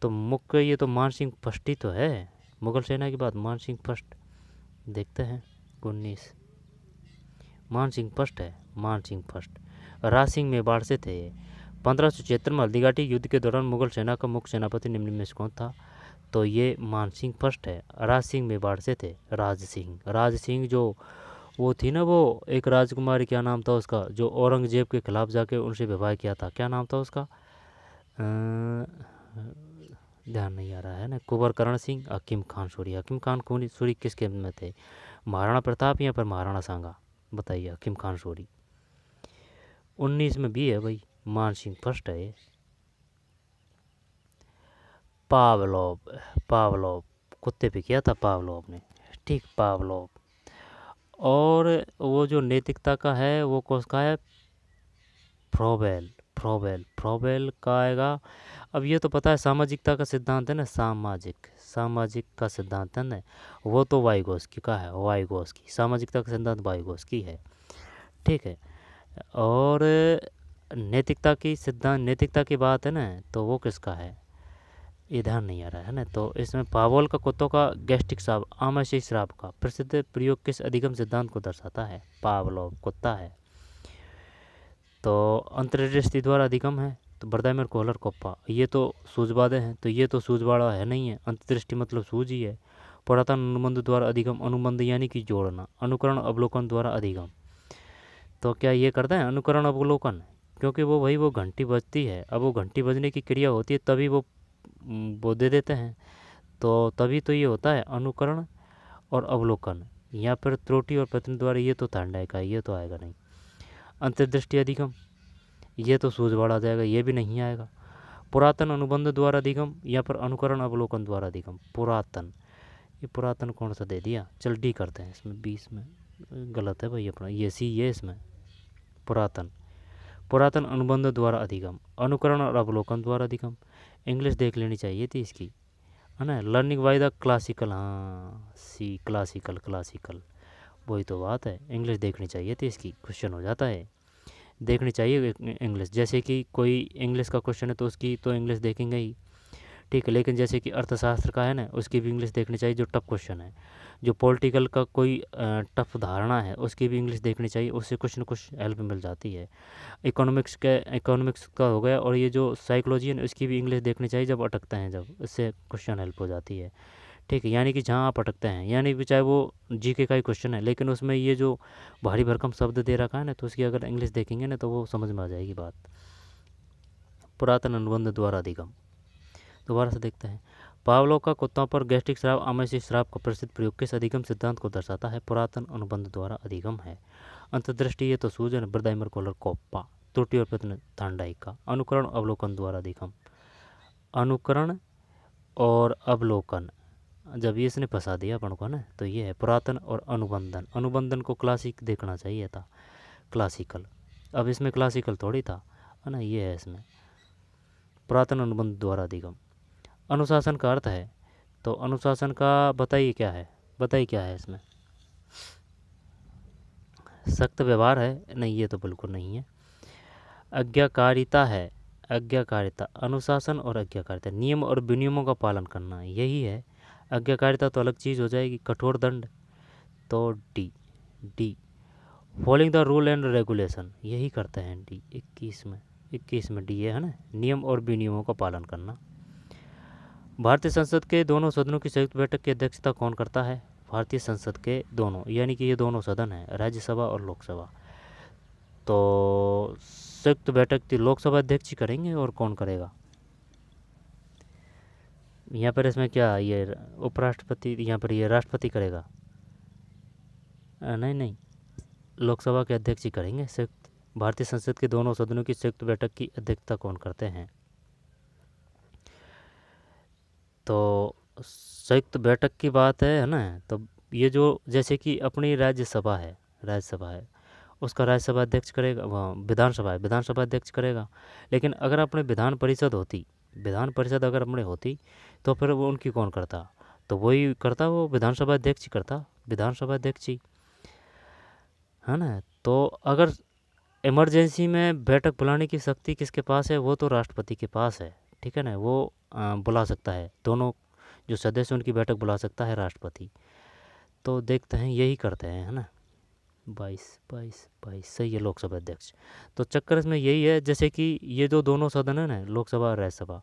तो मुख्य ये तो मान सिंह फर्स्ट ही तो है, मुगल सेना की बात मान सिंह फर्स्ट। देखते हैं 19, मान सिंह फर्स्ट है, मान सिंह फर्स्ट। राज सिंह मेवाड़ से थे। 1576 में हल्दीघाटी युद्ध के दौरान मुगल सेना का मुख्य सेनापति निम्न में से कौन था? तो ये मान सिंह फर्स्ट है। राज सिंह मेवाड़ से थे, राज सिंह, राज सिंह जो वो थी ना, वो एक राजकुमारी, क्या नाम था उसका, जो औरंगजेब के खिलाफ जाके उनसे विवाह किया था, क्या नाम था उसका, ध्यान नहीं आ रहा है ना। कुंवर करण सिंह, हकीम खान सूरी, हकीम खान सूरी किसके में थे? महाराणा प्रताप या फिर महाराणा सांगा? बताइए, हकीम खान सूरी। 19 में भी है भाई, मान सिंह फर्स्ट है ये। पावलोव, पावलोव, कुत्ते पे किया था पावलोव ने, ठीक, पावलोव। और वो जो नैतिकता का है वो किसका है? फ्रोबेल, फ्रोबेल, फ्रोबेल का आएगा। अब ये तो पता है सामाजिकता का सिद्धांत है ना, सामाजिक, सामाजिक का सिद्धांत है ना, वो तो वाइगोस्की का है, वाइगोस्की, सामाजिकता का सिद्धांत वाइगोस्की है। ठीक है, और नैतिकता की सिद्धांत, नैतिकता की बात है ना, तो वो किसका है? ये ध्यान नहीं आ रहा है ना, तो इसमें पावोल का कुत्तों का गैस्ट्रिक स्राव, आमाशय स्राव का प्रसिद्ध प्रयोग किस अधिगम सिद्धांत को दर्शाता है? पावलोव, कुत्ता है। तो अंतर्दृष्टि द्वारा अधिगम है, तो बर्दाइमर, कोहलर, कोप्पा, ये तो सूझवादे हैं, तो ये तो सूझवाड़ा है नहीं है, अंतर्दृष्टि मतलब सूझ ही है। पुरातन अनुबंध द्वारा अधिगम, अनुबंध यानी कि जोड़ना, अनुकरण अवलोकन द्वारा अधिगम, तो क्या ये करते हैं अनुकरण अवलोकन? क्योंकि वो भाई वो घंटी बजती है, अब वो घंटी बजने की क्रिया होती है तभी वो दे देते हैं, तो तभी तो ये होता है अनुकरण और अवलोकन, या फिर त्रुटि और प्रश्न द्वारा, ये तो थांडाई का, ये तो आएगा नहीं। अंतर्दृष्टि अधिगम, ये तो सूझबूझ आ जाएगा, ये भी नहीं आएगा। पुरातन अनुबंध द्वारा अधिगम, यहाँ पर अनुकरण अवलोकन द्वारा अधिगम। पुरातन, ये पुरातन कौन सा दे दिया, चल डी करते हैं इसमें, 20 में गलत है भाई अपना, ये सी ये इसमें पुरातन। पुरातन अनुबंध द्वारा अधिगम, अनुकरण और अवलोकन द्वारा अधिगम। इंग्लिश देख लेनी चाहिए थी इसकी, है ना। लर्निंग बाय द क्लासिकल, हाँ सी क्लासिकल, क्लासिकल वही तो बात है, इंग्लिश देखनी चाहिए थी इसकी, क्वेश्चन हो जाता है, देखनी चाहिए इंग्लिश। जैसे कि कोई इंग्लिश का क्वेश्चन है तो उसकी तो इंग्लिश देखेंगे ही, ठीक है, लेकिन जैसे कि अर्थशास्त्र का है ना, उसकी भी इंग्लिश देखनी चाहिए जो टफ क्वेश्चन है। जो पॉलिटिकल का कोई टफ धारणा है उसकी भी इंग्लिश देखनी चाहिए, उससे कुछ न कुछ हेल्प मिल जाती है। इकोनॉमिक्स का हो गया, और ये जो साइकोलॉजी है ना उसकी भी इंग्लिश देखनी चाहिए जब अटकते हैं, जब इससे क्वेश्चन हेल्प हो जाती है, ठीक है। यानी कि जहाँ आप अटकते हैं, यानी कि चाहे वो जीके का ही क्वेश्चन है लेकिन उसमें ये जो भारी भरकम शब्द दे रखा है ना, तो उसकी अगर इंग्लिश देखेंगे ना तो वो समझ में आ जाएगी बात। पुरातन अनुबंध द्वारा अधिगम, दोबारा से देखते हैं। पावलोव का कुत्तों पर गैस्ट्रिक स्राव आमाशय स्राव का प्रसिद्ध प्रयोग किस अधिगम सिद्धांत को दर्शाता है? पुरातन अनुबंध द्वारा अधिगम है। अंतर्दृष्टि, ये तो सूजन, ब्रदाइमर कोलर कोप्पा। त्रुटि और प्रश्न थांडाइक का। अनुकरण अवलोकन द्वारा अधिगम, अनुकरण और अवलोकन, जब ये इसने फंसा दिया अपन को ना, तो ये है पुरातन और अनुबंधन। अनुबंधन को क्लासिक देखना चाहिए था, क्लासिकल, अब इसमें क्लासिकल थोड़ी था, है ना, ये है इसमें पुरातन अनुबंध द्वारा अधिगम। अनुशासन का अर्थ है, तो अनुशासन का बताइए क्या है, बताइए क्या है इसमें? सख्त व्यवहार है? नहीं, ये तो बिल्कुल नहीं है। आज्ञाकारिता है, आज्ञाकारिता, अनुशासन और आज्ञाकारिता, नियम और विनियमों का पालन करना, यही है। आज्ञाकारिता तो अलग चीज़ हो जाएगी, कठोर दंड, तो D, D. Following the rule and regulation, यही करते हैं डी, 21 में डी है ना, नियम और विनियमों का पालन करना। भारतीय संसद के दोनों सदनों की संयुक्त बैठक की अध्यक्षता कौन करता है? भारतीय संसद के दोनों, यानी कि ये दोनों सदन है, राज्यसभा और लोकसभा। तो संयुक्त बैठक की लोकसभा अध्यक्ष ही करेंगे, और कौन करेगा यहाँ पर? इसमें क्या, ये उपराष्ट्रपति, यहाँ पर ये राष्ट्रपति करेगा? नहीं नहीं, लोकसभा के अध्यक्ष ही करेंगे। संयुक्त भारतीय संसद के दोनों सदनों की संयुक्त बैठक की अध्यक्षता कौन करते हैं? तो संयुक्त बैठक की बात है ना, तो ये जो जैसे कि अपनी राज्यसभा है, उसका राज्यसभा अध्यक्ष करेगा, वहाँ विधानसभा है, विधानसभा अध्यक्ष करेगा। लेकिन अगर अपने विधान परिषद अगर अपने होती तो फिर वो उनकी कौन करता? तो वही करता, वो विधानसभा अध्यक्ष ही करता, विधानसभा अध्यक्ष ही, है ना। तो अगर इमरजेंसी में बैठक बुलाने की शक्ति किसके पास है? वो तो राष्ट्रपति के पास है, ठीक है ना, वो बुला सकता है, दोनों जो सदस्य उनकी बैठक बुला सकता है राष्ट्रपति। तो देखते हैं, यही करते हैं, है ना। 22 सही है, लोकसभा अध्यक्ष। तो चक्कर इसमें यही है, जैसे कि ये जो दोनों सदन है ना, लोकसभा और राज्यसभा,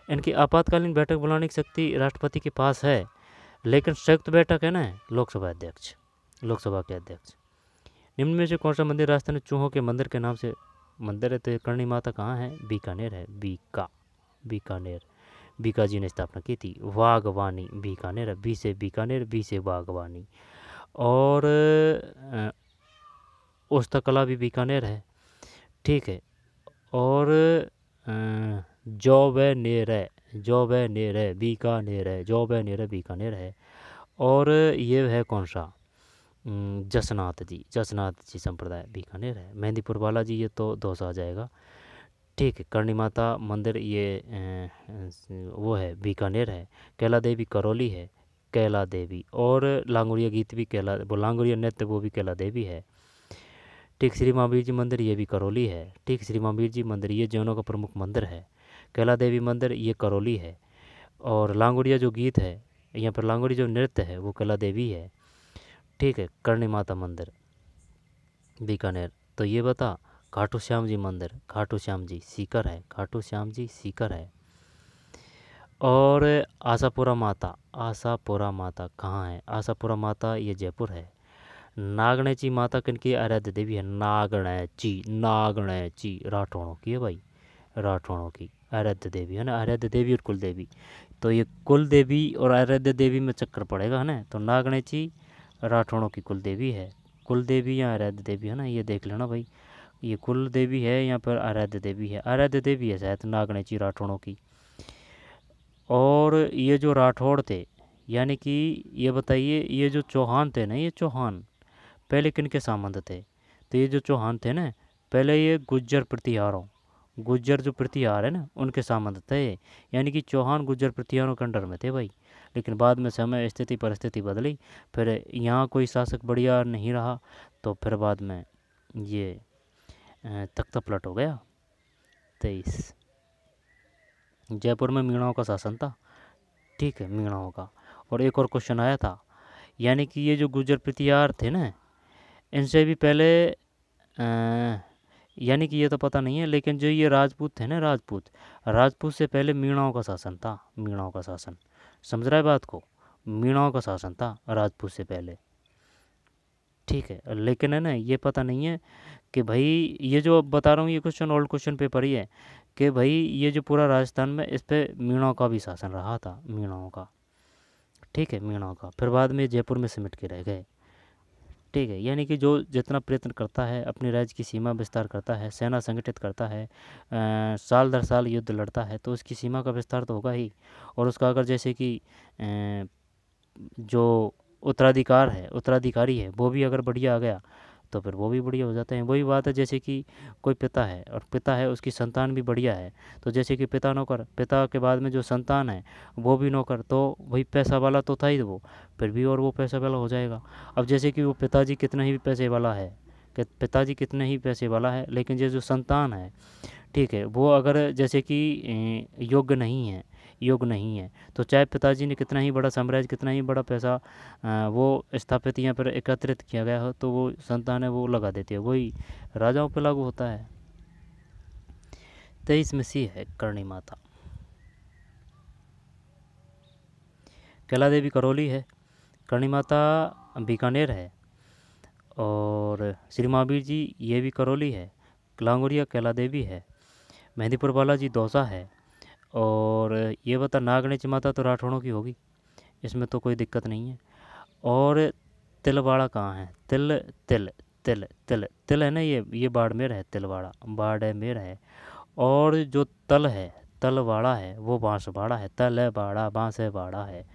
इनकी आपातकालीन बैठक बुलाने की शक्ति राष्ट्रपति के पास है, लेकिन संयुक्त बैठक है ना, लोकसभा के अध्यक्ष। निम्न में से कौन सा मंदिर राजस्थान में चूहों के मंदिर के नाम से मंदिर है? तो ये करणी माता कहाँ है? बीकानेर है, बीकानेर, बीका जी ने स्थापना की थी। वाघवानी, बीकानेर है, बी से बीकानेर, बी से वाघवानी। और उस्तकला भी बीकानेर है, ठीक है। और जौबेनेर है, बीकानेर है। और ये है कौन सा? जसनाथ जी संप्रदाय, बीकानेर है। मेहंदीपुर बालाजी, ये तो दौसा आ जाएगा, ठीक है। करणी माता मंदिर, ये वो है, बीकानेर है। कैला देवी करौली है, कैला देवी। और लांगुड़िया गीत भी लांगुड़िया नृत्य वो भी कैला देवी है, ठीक। श्री महावीर जी मंदिर, ये भी करौली है, ठीक। श्री महावीर जी मंदिर ये जैनों का प्रमुख मंदिर है। कैला देवी मंदिर ये करौली है। और लांगुड़िया जो गीत है, यहाँ पर लांगुड़ी जो नृत्य है वो कैला देवी है, ठीक है। करणी माता मंदिर बीकानेर। तो ये बता, खाटू श्याम जी मंदिर, खाटू श्याम जी सीकर है। और आशापुरा माता कहाँ है? आशापुरा माता ये जयपुर है। नागणेची माता किनकी आराध्य देवी है? नागणेची राठौड़ों की है भाई, राठौड़ों की आराध्य देवी है ना, आराध्य देवी और कुल देवी। तो ये कुल देवी और आराध्य देवी में चक्कर पड़ेगा, है ना। तो नागणेची राठौड़ों की कुल देवी है, कुल देवी या आराध्य देवी, है ना, ये देख लेना भाई। ये कुल देवी है या फिर आराध्य देवी है? आराध्य देवी है शायद नागणेची राठौड़ों की। और ये जो राठौड़ थे, यानी कि ये बताइए, ये जो चौहान थे ना, ये चौहान पहले किन के सामंत थे? तो ये जो चौहान थे ना, पहले ये गुज्जर प्रतिहारों, गुज्जर जो प्रतिहार है ना, उनके सामंत थे। यानी कि चौहान गुज्जर प्रतिहारों के अंडर में थे भाई। लेकिन बाद में समय स्थिति परिस्थिति बदली, फिर यहाँ कोई शासक बढ़िया नहीं रहा, तो फिर बाद में ये तख्ता पलट हो गया 23। जयपुर में मीणाओं का शासन था, ठीक है, मीणाओं का। और एक और क्वेश्चन आया था, यानी कि ये जो गुज्जर प्रतिहार थे ना, इनसे भी पहले यानी कि ये तो पता नहीं है, लेकिन जो ये राजपूत थे ना, राजपूत से पहले मीणाओं का शासन था। मीणाओं का शासन, समझ रहा है बात को? मीणाओं का शासन था राजपूत से पहले, ठीक है। लेकिन है ना, ये पता नहीं है कि भाई, ये जो अब बता रहा हूँ ये क्वेश्चन ओल्ड क्वेश्चन पेपर ही है, कि भाई ये जो पूरा राजस्थान में इस पर मीणाओं का भी शासन रहा था, मीणाओं का, ठीक है, मीणाओं का। फिर बाद में जयपुर में सिमट के रह गए, ठीक है। यानी कि जो जितना प्रयत्न करता है, अपने राज्य की सीमा विस्तार करता है, सेना संगठित करता है, साल दर साल युद्ध लड़ता है, तो उसकी सीमा का विस्तार तो होगा ही। और उसका अगर जैसे कि जो उत्तराधिकारी है, वो भी अगर बढ़िया आ गया, तो फिर वो भी बढ़िया हो जाते हैं। वही बात है, जैसे कि कोई पिता है, और पिता है, उसकी संतान भी बढ़िया है, तो जैसे कि पिता नौकर, पिता के बाद में जो संतान है वो भी नौकर, तो वही पैसा वाला तो था ही वो, फिर भी और वो पैसा वाला हो जाएगा। अब जैसे कि वो पिताजी कितना ही पैसे वाला है, कि पिताजी कितने ही पैसे वाला है, लेकिन ये जो संतान है, ठीक है, वो अगर जैसे कि योग्य नहीं है, तो चाहे पिताजी ने कितना ही बड़ा साम्राज्य, कितना ही बड़ा पैसा वो स्थापित यहाँ पर एकत्रित किया गया हो, तो वो संतान है वो लगा देती है। वही राजाओं पर लागू होता है। 23 में सी है करणी माता। कैला देवी करौली है, करणी माता बीकानेर है, और श्री महावीर जी ये भी करौली है, लांगोरिया कैला देवी है, मेहंदीपुर बालाजी दौसा है, और ये बता नागणेच माता तो राठौड़ों की होगी, इसमें तो कोई दिक्कत नहीं है। और तिलवाड़ा कहाँ है? तिल तिल तिल तिल तिल है ना, ये बाड़मेर है, तिलवाड़ा बाड़मेर है। और जो तल है, तलवाड़ा है, वो बांसवाड़ा है, तल है बाड़ा, बांस है बाड़ा है।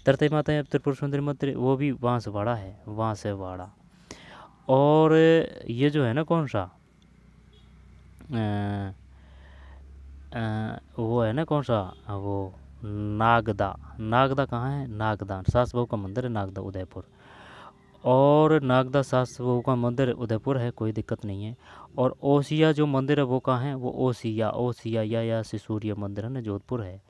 तरते माता है त्रिपुर सुंदरी मंत्री, वो भी बांसवाड़ा है, बांसवाड़ा। और ये जो है ना, कौन सा वो है ना, कौन सा, वो नागदा कहाँ है? नागदा सास बहू का मंदिर है, नागदा उदयपुर। और नागदा सास बहू का मंदिर उदयपुर है, कोई दिक्कत नहीं है। और ओसिया जो मंदिर है वो कहाँ है? वो ओसिया या से सूर्य मंदिर है ना, जोधपुर है।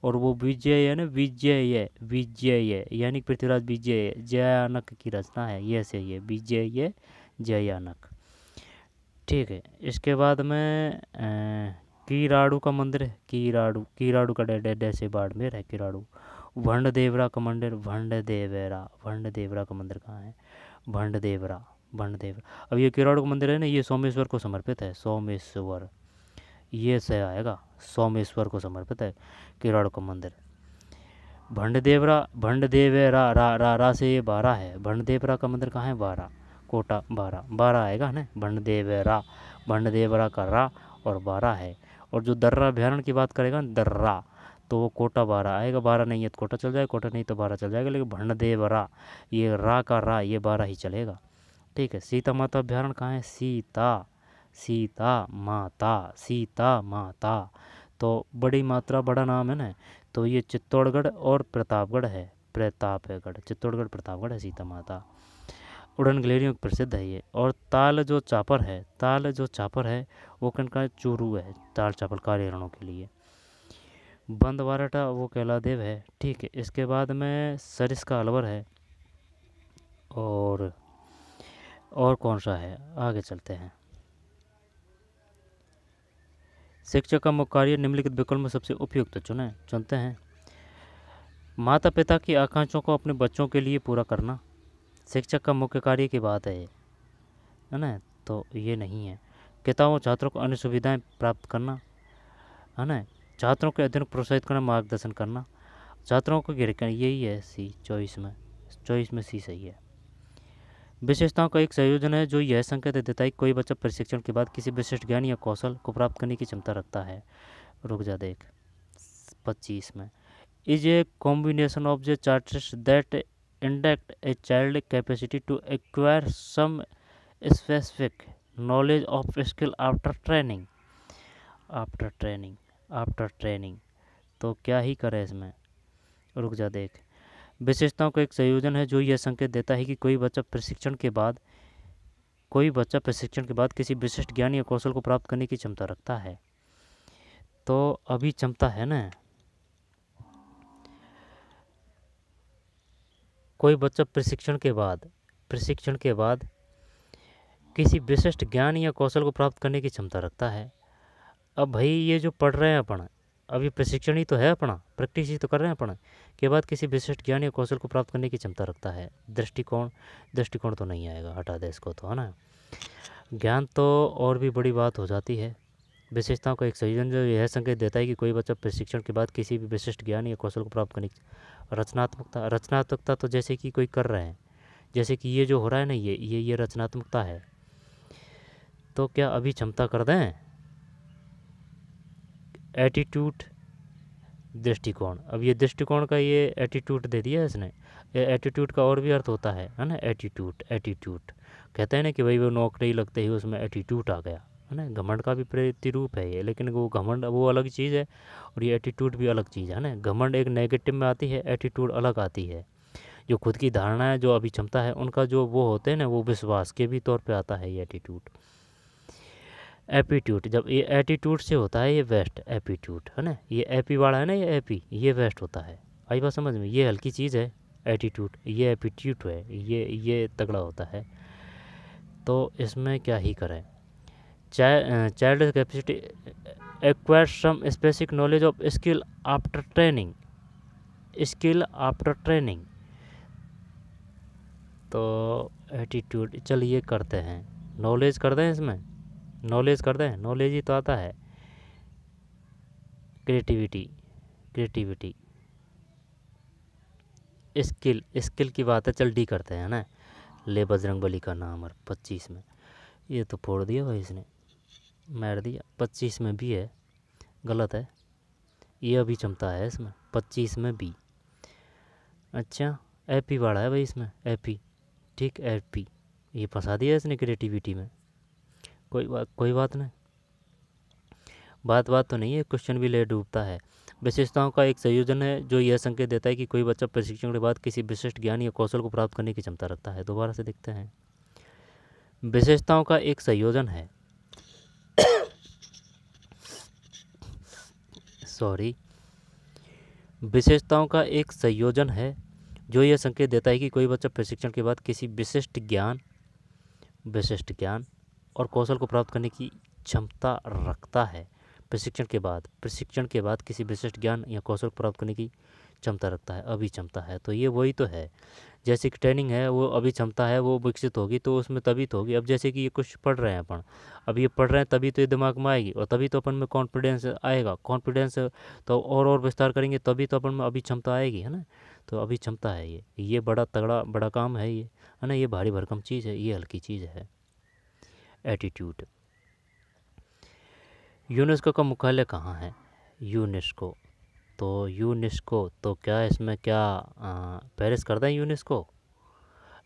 और वो विजय है ना, विजय यानी पृथ्वीराज विजय जयानक की रचना है, ये से ये विजय जयानक, ठीक है। इसके बाद में कीराड़ू का मंदिर है, कीराड़ू का डेडे से बाड़मेर है कीराड़ू। भंडदेवरा का मंदिर, भंडदेवरा का मंदिर कहाँ है? भंडदेवरा। अब ये कीराड़ू का मंदिर है ना, ये सोमेश्वर को समर्पित है, सोमेश्वर, ये से आएगा, सोमेश्वर को समर्पित है कीराड़ू का मंदिर। भंडदेवरा रा से ये 12 है। भंडदेवरा का मंदिर कहाँ है? 12, कोटा 12 आएगा ना, भंडदेवरा का रा और 12 है। और जो दर्रा अभ्यारण्य की बात करेगा ना, दर्रा, तो वो कोटा 12 आएगा। 12 नहीं है तो कोटा चल जाएगा, कोटा नहीं तो 12 चल जाएगा, लेकिन भंडदेवरा, ये रा का रा, ये 12 ही चलेगा, ठीक है। सीता माता अभ्यारण्य कहाँ है? सीता माता, तो बड़ी मात्रा बड़ा नाम है ना, तो ये चित्तौड़गढ़ और प्रतापगढ़ है, चित्तौड़गढ़ प्रतापगढ़ है सीता माता। उड़न गिलहरियों की प्रसिद्ध है ये। और ताल जो चापर है वो कन का चूरू है, ताल चापर काले हिरणों के लिए। बंदवाराटा वो कैला देव है, ठीक है। इसके बाद में सरिस्का अलवर है, और कौन सा है? आगे चलते हैं। शिक्षक का मुख्य कार्य निम्नलिखित विकल्प में सबसे उपयुक्त चुनते हैं। माता पिता की आकांक्षाओं को अपने बच्चों के लिए पूरा करना शिक्षक का मुख्य कार्य की बात है ना, तो ये नहीं है। किताबों छात्रों को अन्य सुविधाएं प्राप्त करना, है ना, छात्रों के अध्ययन को प्रोत्साहित करना, मार्गदर्शन करना, छात्रों को घेर करना, यही है सी। चॉइस में सी सही है। विशेषताओं का एक संयोजन है जो यह संकेत देता है कि कोई बच्चा प्रशिक्षण के बाद किसी विशिष्ट ज्ञान या कौशल को प्राप्त करने की क्षमता रखता है। रुक जा देख 25 में, is a combination of the charts that indicate a child capacity to acquire some specific knowledge of skill after training. After training, after training, तो क्या ही करें इसमें। रुक जा देख, विशेषताओं का एक संयोजन है जो यह संकेत देता है कि कोई बच्चा प्रशिक्षण के बाद किसी विशिष्ट ज्ञान या कौशल को प्राप्त करने की क्षमता रखता है। तो अभी क्षमता है ना, कोई बच्चा प्रशिक्षण के बाद किसी विशिष्ट ज्ञान या कौशल को प्राप्त करने की क्षमता रखता है। अब भाई ये जो पढ़ रहे हैं अपन, अभी प्रशिक्षण ही तो है अपना, प्रैक्टिस ही तो कर रहे हैं अपन, के बाद किसी विशिष्ट ज्ञान या कौशल को प्राप्त करने की क्षमता रखता है। दृष्टिकोण तो नहीं आएगा, हटा दे इसको तो, है ना। ज्ञान तो और भी बड़ी बात हो जाती है। विशेषताओं का एक संयोजन जो यह संकेत देता है कि कोई बच्चा प्रशिक्षण के बाद किसी भी विशिष्ट ज्ञान या कौशल को प्राप्त करने की रचनात्मकता तो जैसे कि कोई कर रहे हैं, जैसे कि ये जो हो रहा है ना, ये रचनात्मकता है। तो क्या अभी क्षमता कर दें। एटीट्यूड, दृष्टिकोण, अब ये दृष्टिकोण का ये एटीट्यूड दे दिया है इसने। एटीट्यूड का और भी अर्थ होता है ना। एटीट्यूड कहते हैं ना कि भाई वो नौकरी लगते ही उसमें एटीट्यूड आ गया, है ना। घमंड का भी प्रतिरूप है ये, लेकिन वो घमंड वो अलग चीज़ है और ये एटीट्यूड भी अलग चीज़ है ना। घमंड एक नेगेटिव में आती है, एटीट्यूड अलग आती है। जो खुद की धारणा है, जो अभी क्षमता है, उनका जो वो होते हैं ना, वो विश्वास के भी तौर पे आता है ये एटीट्यूड। एपीट्यूड, जब ये एटीट्यूड से होता है ये वेस्ट एपीट्यूड, है ना। ये एपी वाला है ना, ये एपी, ये वेस्ट होता है। आई बात समझ में। ये हल्की चीज़ है एटीट्यूड, ये एपीट्यूड है, ये तगड़ा होता है। तो इसमें क्या ही करें। Child capacity acquire some specific knowledge of skill after training. तो एटीट्यूड, चल ये करते हैं, नॉलेज कर दें इसमें, नॉलेज कर दें, नॉलेज ही तो आता है। क्रिएटिविटी, स्किल की बात है, चल डी करते हैं ना। ले बजरंगबली का नाम और 25 में, ये तो फोड़ दिया भाई इसने, मार दिया। 25 में भी है, गलत है, ये अभी क्षमता है इसमें 25 में भी। अच्छा, एपी वाला है भाई इसमें, एपी, ठीक, एपी, ये फंसा दिया इसने क्रिएटिविटी में। कोई बात नहीं, बात तो नहीं है, क्वेश्चन भी ले डूबता है। विशेषताओं का एक संयोजन है जो यह संकेत देता है कि कोई बच्चा प्रशिक्षण के बाद किसी विशिष्ट ज्ञान या कौशल को प्राप्त करने की क्षमता रखता है। दोबारा से देखते हैं, विशेषताओं का एक संयोजन है विशेषताओं का एक संयोजन है जो यह संकेत देता है कि कोई बच्चा प्रशिक्षण के बाद किसी विशिष्ट ज्ञान और कौशल को प्राप्त करने की क्षमता रखता है। प्रशिक्षण के बाद किसी विशिष्ट ज्ञान या कौशल प्राप्त करने की क्षमता रखता है, अभी क्षमता है। तो ये वही तो है, जैसे कि ट्रेनिंग है, वो अभी क्षमता है, वो विकसित होगी तो उसमें तभी तो होगी। अब जैसे कि ये कुछ पढ़ रहे हैं अपन, अब ये पढ़ रहे हैं तभी तो ये दिमाग में आएगी, और तभी तो अपन में कॉन्फिडेंस आएगा। कॉन्फिडेंस तो और विस्तार करेंगे तभी तो अपन में अभी क्षमता आएगी, है ना। तो अभी क्षमता है, ये बड़ा तगड़ा बड़ा काम है ये, है ना। ये भारी भरकम चीज़ है, ये हल्की चीज़ है। एटीट्यूड। यूनेस्को का मुख्यालय कहाँ है। यूनेस्को तो क्या इसमें क्या पेरिस कर दें यूनेस्को।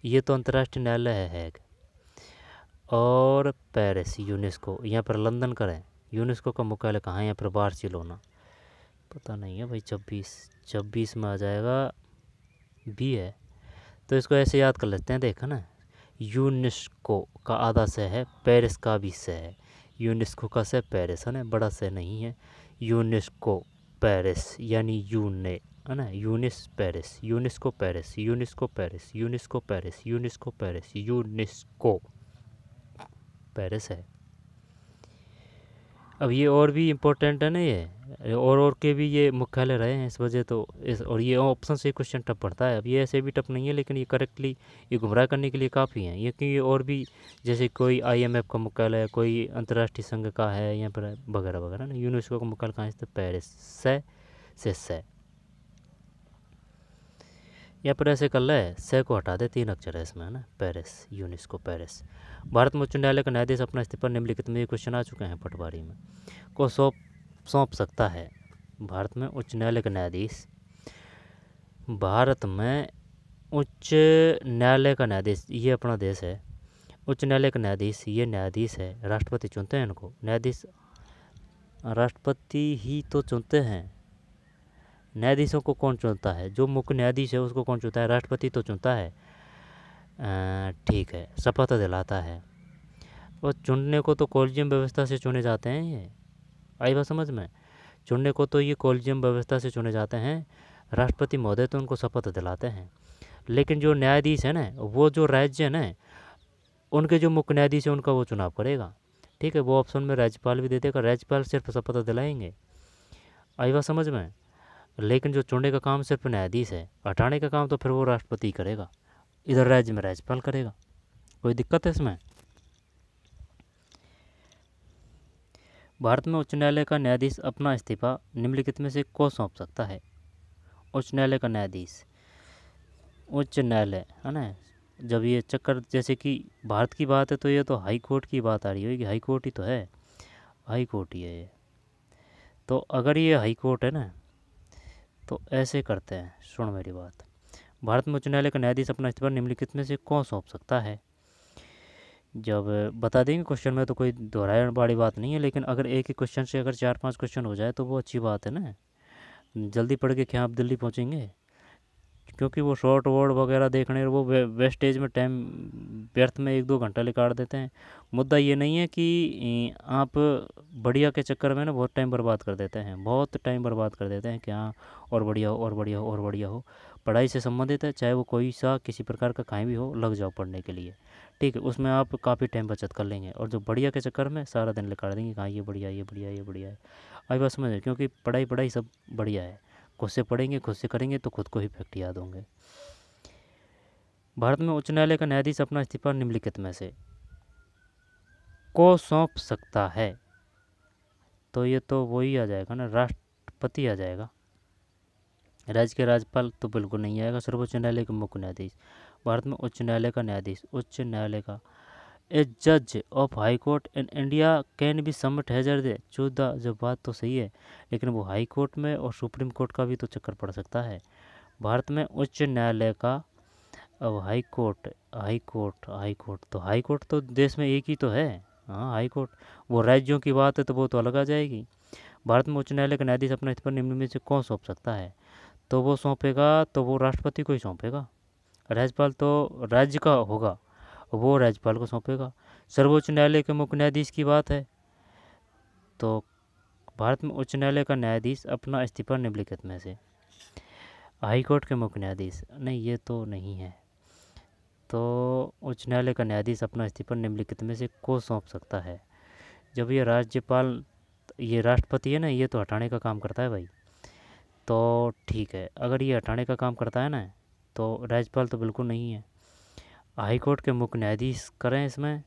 ये तो अंतर्राष्ट्रीय न्यायालय है और पेरिस यूनेस्को, यहाँ पर लंदन करें। यूनेस्को का मुख्यालय कहाँ है, यहाँ पर बार्सिलोना, पता नहीं है भाई। 26 में आ जाएगा, भी है तो इसको ऐसे याद कर लेते हैं। देखा ना, यूनेस्को का आधा से है, पेरिस का भी से है। यूनेस्को का से पेरिस, है ना, बड़ा से नहीं है। यूनेस्को पेरिस यानी यूने, है ना। यूनेस्को पेरिस है। अब ये और भी इम्पोर्टेंट है ना, ये और के भी ये मुख्यालय रहे हैं इस वजह तो और ये ऑप्शन से क्वेश्चन टफ पड़ता है। अब ये ऐसे भी टफ नहीं है, लेकिन ये करेक्टली ये गुमराह करने के लिए काफ़ी हैं ये, क्योंकि और भी जैसे कोई IMF का मुख्यालय है, कोई अंतर्राष्ट्रीय संघ का है यहाँ पर वगैरह वगैरह ना। यूनेस्को का मुख्यालय कहाँ है, तो पेरिस से या फिर ऐसे कर ले, से को हटा दे, 3 अक्षर है इसमें, है ना, पेरिस, यूनेस्को पेरिस। भारत में उच्च न्यायालय का न्यायाधीश अपना इस्तीफा निम्नलिखित में, ये क्वेश्चन आ चुके हैं पटवारी में, को सौंप सकता है। भारत में उच्च न्यायालय का न्यायाधीश, भारत में उच्च न्यायालय का न्यायाधीश, ये अपना देश है, उच्च न्यायालय का न्यायाधीश, ये न्यायाधीश है, राष्ट्रपति चुनते हैं इनको, न्यायाधीश राष्ट्रपति ही तो चुनते हैं। न्यायाधीशों को कौन चुनता है? जो मुख्य न्यायाधीश है उसको कौन चुनता है? राष्ट्रपति तो चुनता है। ठीक है, शपथ दिलाता है। और चुनने को तो कॉलेजियम व्यवस्था से चुने जाते हैं, ये आई बात समझ में? चुनने को तो ये कॉलेजियम व्यवस्था से चुने जाते हैं, राष्ट्रपति महोदय तो उनको शपथ दिलाते हैं। लेकिन जो न्यायाधीश है ना, वो जो राज्य है ना, उनके जो मुख्य न्यायाधीश है उनका वो चुनाव करेगा। ठीक है, वो ऑप्शन में राज्यपाल भी दे देगा, राज्यपाल सिर्फ शपथ दिलाएंगे। आई बात समझ में? लेकिन जो चुनने का काम सिर्फ न्यायाधीश है, हटाने का काम तो फिर वो राष्ट्रपति करेगा, इधर राज्य में राज्यपाल करेगा। कोई दिक्कत है इसमें? भारत में उच्च न्यायालय का न्यायाधीश अपना इस्तीफा निम्नलिखित में से को सौंप सकता है? उच्च न्यायालय का न्यायाधीश, उच्च न्यायालय है ना, जब ये चक्कर, जैसे कि भारत की बात है तो ये तो हाई कोर्ट की बात आ रही होगी, हाई कोर्ट ही तो है, हाई कोर्ट ही है ये। तो अगर ये हाई कोर्ट है ना, तो ऐसे करते हैं, सुन मेरी बात। भारत में उच्च न्यायालय का न्यायाधीश अपना इस्तीफा निम्नलिखित में से कौन सौंप सकता है? जब बता देंगे क्वेश्चन में तो कोई दोहराने वाली बात नहीं है, लेकिन अगर एक ही क्वेश्चन से अगर 4-5 क्वेश्चन हो जाए तो वो अच्छी बात है ना, जल्दी पढ़ के क्या आप दिल्ली पहुँचेंगे? क्योंकि वो शॉर्ट वर्ड वगैरह देखने, वो वेस्टेज में टाइम, व्यर्थ में 1-2 घंटा निकाल देते हैं। मुद्दा ये नहीं है कि आप बढ़िया के चक्कर में ना बहुत टाइम बर्बाद कर देते हैं, बहुत टाइम बर्बाद कर देते हैं कि हाँ और बढ़िया हो और बढ़िया हो और बढ़िया हो। पढ़ाई से संबंधित है, चाहे वो कोई सा किसी प्रकार का कहीं भी हो, लग जाओ पढ़ने के लिए। ठीक है, उसमें आप काफ़ी टाइम बचत कर लेंगे, और जो बढ़िया के चक्कर में सारा दिन निकाल देंगे, कहाँ ये बढ़िया, ये बढ़िया, ये बढ़िया है। आई बात समझ? क्योंकि पढ़ाई सब बढ़िया है, खुद से पढ़ेंगे, खुद से करेंगे तो खुद को ही फैक्ट याद होंगे। भारत में उच्च न्यायालय का न्यायाधीश अपना इस्तीफा निम्नलिखित में से को सौंप सकता है? तो ये तो वही आ जाएगा ना, राष्ट्रपति आ जाएगा। राज्य के राज्यपाल तो बिल्कुल नहीं आएगा। सर्वोच्च न्यायालय के मुख्य न्यायाधीश, भारत में उच्च न्यायालय का न्यायाधीश, उच्च न्यायालय का, ए जज of high court in India can be submit हैजर दे चौदह, जब बात तो सही है, लेकिन वो हाई कोर्ट में और सुप्रीम कोर्ट का भी तो चक्कर पड़ सकता है। भारत में उच्च न्यायालय का, अब हाई कोर्ट, तो हाई कोर्ट तो देश में एक ही तो है। हाँ, हाई कोर्ट, वो राज्यों की बात है तो वो तो अलग आ जाएगी। भारत में उच्च न्यायालय का न्यायाधीश अपना इस्तीफा निम्न में से कौन सौंप सकता है? तो वो सौंपेगा तो वो राष्ट्रपति को ही सौंपेगा। राज्यपाल तो राज्य का होगा, वो राज्यपाल को सौंपेगा। सर्वोच्च न्यायालय के मुख्य न्यायाधीश की बात है, तो भारत में उच्च न्यायालय का न्यायाधीश अपना इस्तीफा निम्नलिखित में से, हाई कोर्ट के मुख्य न्यायाधीश नहीं, ये तो नहीं है। तो उच्च न्यायालय का न्यायाधीश अपना इस्तीफा निम्नलिखित में से को सौंप सकता है? जब ये राज्यपाल, ये राष्ट्रपति है ना, ये तो हटाने का काम करता है भाई। तो ठीक है, अगर ये हटाने का काम करता है ना, तो राज्यपाल तो बिल्कुल नहीं है। हाई कोर्ट के मुख्य न्यायाधीश करें इसमें,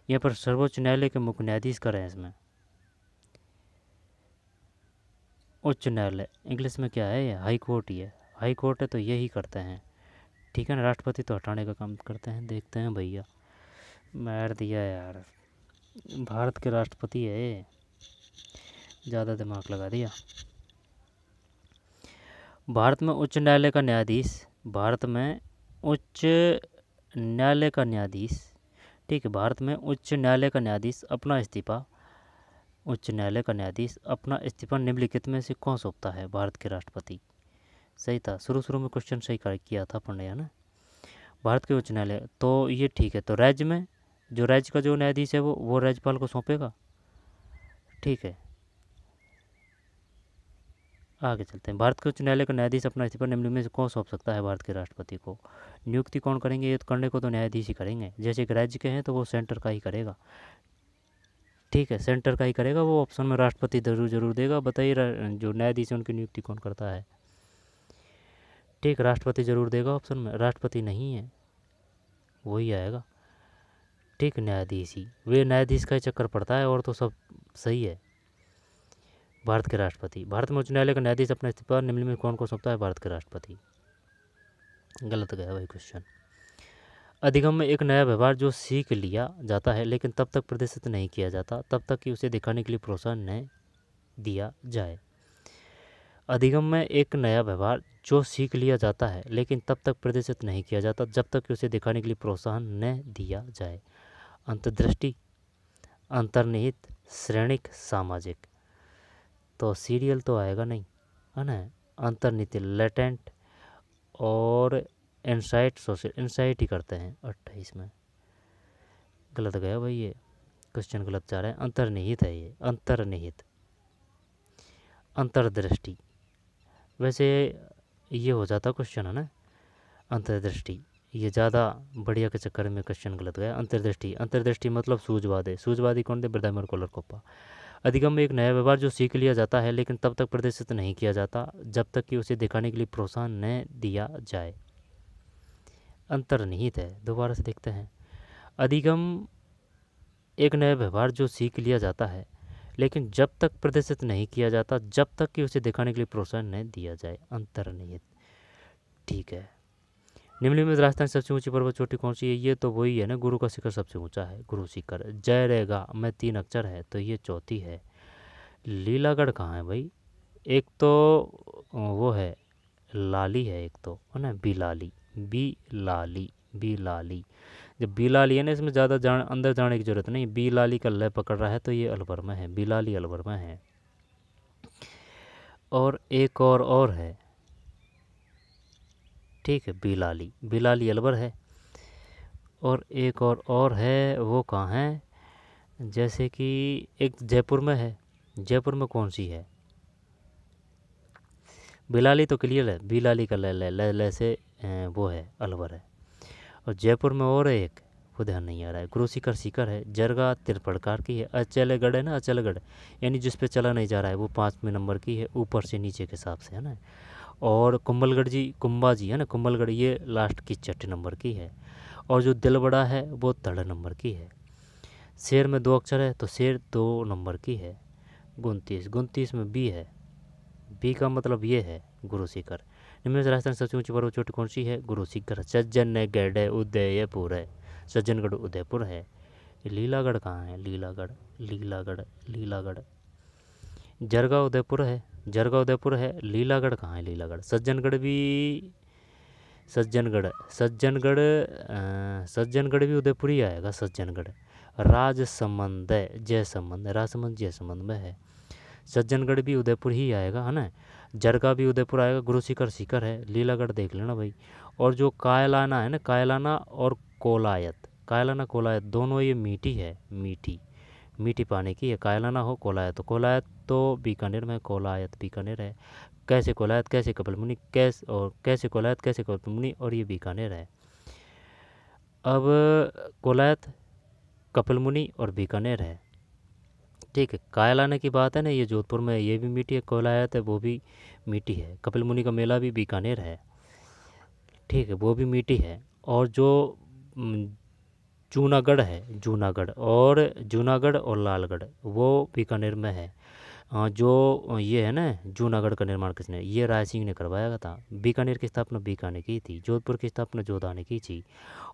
या पर सर्वोच्च न्यायालय के मुख्य न्यायाधीश करें इसमें? उच्च न्यायालय इंग्लिश में क्या है? ये हाई कोर्ट ही है, हाई कोर्ट है तो यही करते हैं। ठीक है ना, राष्ट्रपति तो हटाने का काम करते हैं। देखते हैं भैया, मार दिया यार, भारत के राष्ट्रपति है ये, ज़्यादा दिमाग लगा दिया। भारत में उच्च न्यायालय का न्यायाधीश, भारत में उच्च न्यायालय का न्यायाधीश, ठीक है, भारत में उच्च न्यायालय का न्यायाधीश अपना इस्तीफा, उच्च न्यायालय का न्यायाधीश अपना इस्तीफा निम्नलिखित में से कौन सौंपता है? भारत के राष्ट्रपति। सही था, शुरू में क्वेश्चन सही किया था पढ़ने, है ना। भारत के उच्च न्यायालय तो ये ठीक है, तो राज्य में जो राज्य का जो न्यायाधीश है वो राज्यपाल को सौंपेगा। ठीक है, आगे चलते हैं। भारत के उच्च न्यायालय का न्यायाधीश अपना इस्तीफा निम्न में से कौन सौंप सकता है? भारत के राष्ट्रपति को। नियुक्ति कौन करेंगे? ये तो करने को तो न्यायाधीश ही करेंगे, जैसे एक राज्य के हैं तो वो सेंटर का ही करेगा। ठीक है, सेंटर का ही करेगा, वो ऑप्शन में राष्ट्रपति जरूर देगा। बताइए जो न्यायाधीश है उनकी नियुक्ति कौन करता है? ठीक, राष्ट्रपति जरूर देगा ऑप्शन में, राष्ट्रपति नहीं है, वही आएगा। ठीक, न्यायाधीश ही, वे न्यायाधीश का ही चक्कर पड़ता है और तो सब सही है। भारत के राष्ट्रपति, भारत में उच्च न्यायालय का न्यायाधीश अपना इस्तीफा निम्न में कौन को सौंपता है? भारत के राष्ट्रपति। गलत गया भाई क्वेश्चन। अधिगम में एक नया व्यवहार जो सीख लिया जाता है लेकिन तब तक प्रदर्शित नहीं किया जाता तब तक कि उसे दिखाने के लिए प्रोत्साहन नहीं दिया जाए। अधिगम में एक नया व्यवहार जो सीख लिया जाता है लेकिन तब तक प्रदर्शित नहीं किया जाता जब तक कि उसे दिखाने के लिए प्रोत्साहन न दिया जाए। अंतर्दृष्टि, अंतर्निहित, श्रेणिक, सामाजिक। तो सीरियल तो आएगा नहीं, है ना। अंतर्निहित लेटेंट और इनसाइट सोशल इनसाइट ही करते हैं 28 में। गलत गया भाई, ये क्वेश्चन गलत जा रहा है। अंतर्निहित है ये, अंतर्निहित। अंतर्दृष्टि, वैसे ये हो जाता क्वेश्चन, है ना। अंतर्दृष्टि ये ज़्यादा बढ़िया के चक्कर में क्वेश्चन गलत गया। अंतर्दृष्टि, अंतर्दृष्टि मतलब सूझवादी। सूझवादी कौन थे? ब्रदामर कोलर कोप्पा। अधिगम में एक नया व्यवहार जो सीख लिया जाता है लेकिन तब तक प्रदर्शित नहीं किया जाता जब तक कि उसे दिखाने के लिए प्रोत्साहन न दिया जाए। अंतर्निहित है, दोबारा से देखते हैं। अधिगम एक नया व्यवहार जो सीख लिया जाता है लेकिन जब तक प्रदर्शित नहीं किया जाता जब तक कि उसे दिखाने के लिए प्रोत्साहन न दिया जाए। अंतर्निहित, ठीक है। निम्नलिखित में राजस्थान सबसे ऊंची पर्वत चोटी कौन सी है? ये तो वही है ना, गुरु का शिखर सबसे ऊंचा है, गुरु शिखर। जय रहेगा में 3 अक्षर है तो ये चौथी है। लीलागढ़ कहाँ है भाई? एक तो वो है लाली है, एक तो है ना बिलाली, बिलाली, बिलाली। जब बिलाली है ना, इसमें ज़्यादा अंदर जाने की जरूरत नहीं। बिलाली का लय पकड़ रहा है तो ये अलवर में है, बिलाली अलवर में है। और एक और है, ठीक है, बिलाली, बिलाली अलवर है। और एक और है, वो कहाँ है? जैसे कि एक जयपुर में है, जयपुर में कौन सी है? बिलाली तो क्लियर है, बिलाली का ले से वो है, अलवर है। और जयपुर में और एक, वो ध्यान नहीं आ रहा है। गुरु शिखर शिखर है, जरगा तिरपड़कार की है। अचलगढ़ है ना, अचलगढ़ यानी जिस पे चला नहीं जा रहा है, वो 5वें नंबर की है, ऊपर से नीचे के हिसाब से, है ना। और कुंभलगढ़ जी, कुंभा जी है ना, कुंभलगढ़ ये लास्ट की 6 नंबर की है। और जो दिल बड़ा है वो 3rd नंबर की है। शेर में 2 अक्षर है तो शेर 2 नंबर की है। 29 में बी है, बी का मतलब ये है गुरु शिखर। निम्न से राजस्थान सबसे ऊंची पर्वत चोटी कौन सी है? गुरु शिखर। सज्जनगढ़ उदयपुर है, सज्जनगढ़ उदयपुर है। लीलागढ़ कहाँ है? लीलागढ़, लीलागढ़, लीलागढ़। जरगा उदयपुर है, जरगा उदयपुर है। लीलागढ़ कहाँ है? लीलागढ़। सज्जनगढ़ भी, सज्जनगढ़, सज्जनगढ़ सज्जनगढ़ भी उदयपुर ही आएगा। सज्जनगढ़ राजसमंद, जयसमंद, राजसमंद जयसमंद में है। सज्जनगढ़ भी उदयपुर ही आएगा, है ना। जरगा भी उदयपुर आएगा। गुरु शिखर शिखर है। लीलागढ़ देख लेना भाई। और जो कायलाना है ना, कायलाना और कोलायत, कायलाना कोलायत दोनों ये मीठी है, मीठी, मीठी पानी की है। कायलाना हो कोलायत, तो कोलायत तो बीकानेर में, कोलायत बीकानेर है। कैसे कोलायत, कैसे कपिलमुनि, कैसे और कैसे कोलायत, कैसे कपिलमुनि, और ये बीकानेर है। अब कोलायत, कपिलमुनि और बीकानेर है, ठीक है। कायलाना की बात है ना, ये जोधपुर में, ये भी मीठी है। कोलायत है वो भी मीठी है। कपिलमुनि का मेला भी बीकानेर है, ठीक है, वो भी मीठी है। और जो जूनागढ़ है, जूनागढ़ और लालगढ़ वो बीकानेर में है। जो ये है ना, जूनागढ़ का निर्माण किसने? ये राय सिंह ने करवाया था। बीकानेर की स्थापना बीकानेर ने की थी। जोधपुर की स्थापना जोधा ने की थी।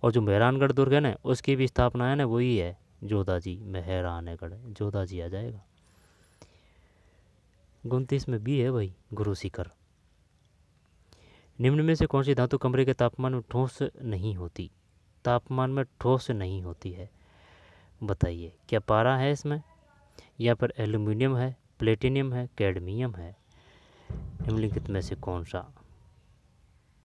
और जो मेहरानगढ़ दुर्ग है ना, उसकी भी स्थापना है ना, वही है जोधा जी। मेहरानगढ़, जोधा जी आ जाएगा। 29 में भी है भाई, गुरु शिखर। निम्न में से कौन सी धातु कमरे के तापमान में ठोस नहीं होती? तापमान में ठोस नहीं होती है, बताइए। क्या पारा है इसमें, या फिर एल्यूमिनियम है, प्लेटिनियम है, कैडमियम है? निम्नलिखित में से कौन सा?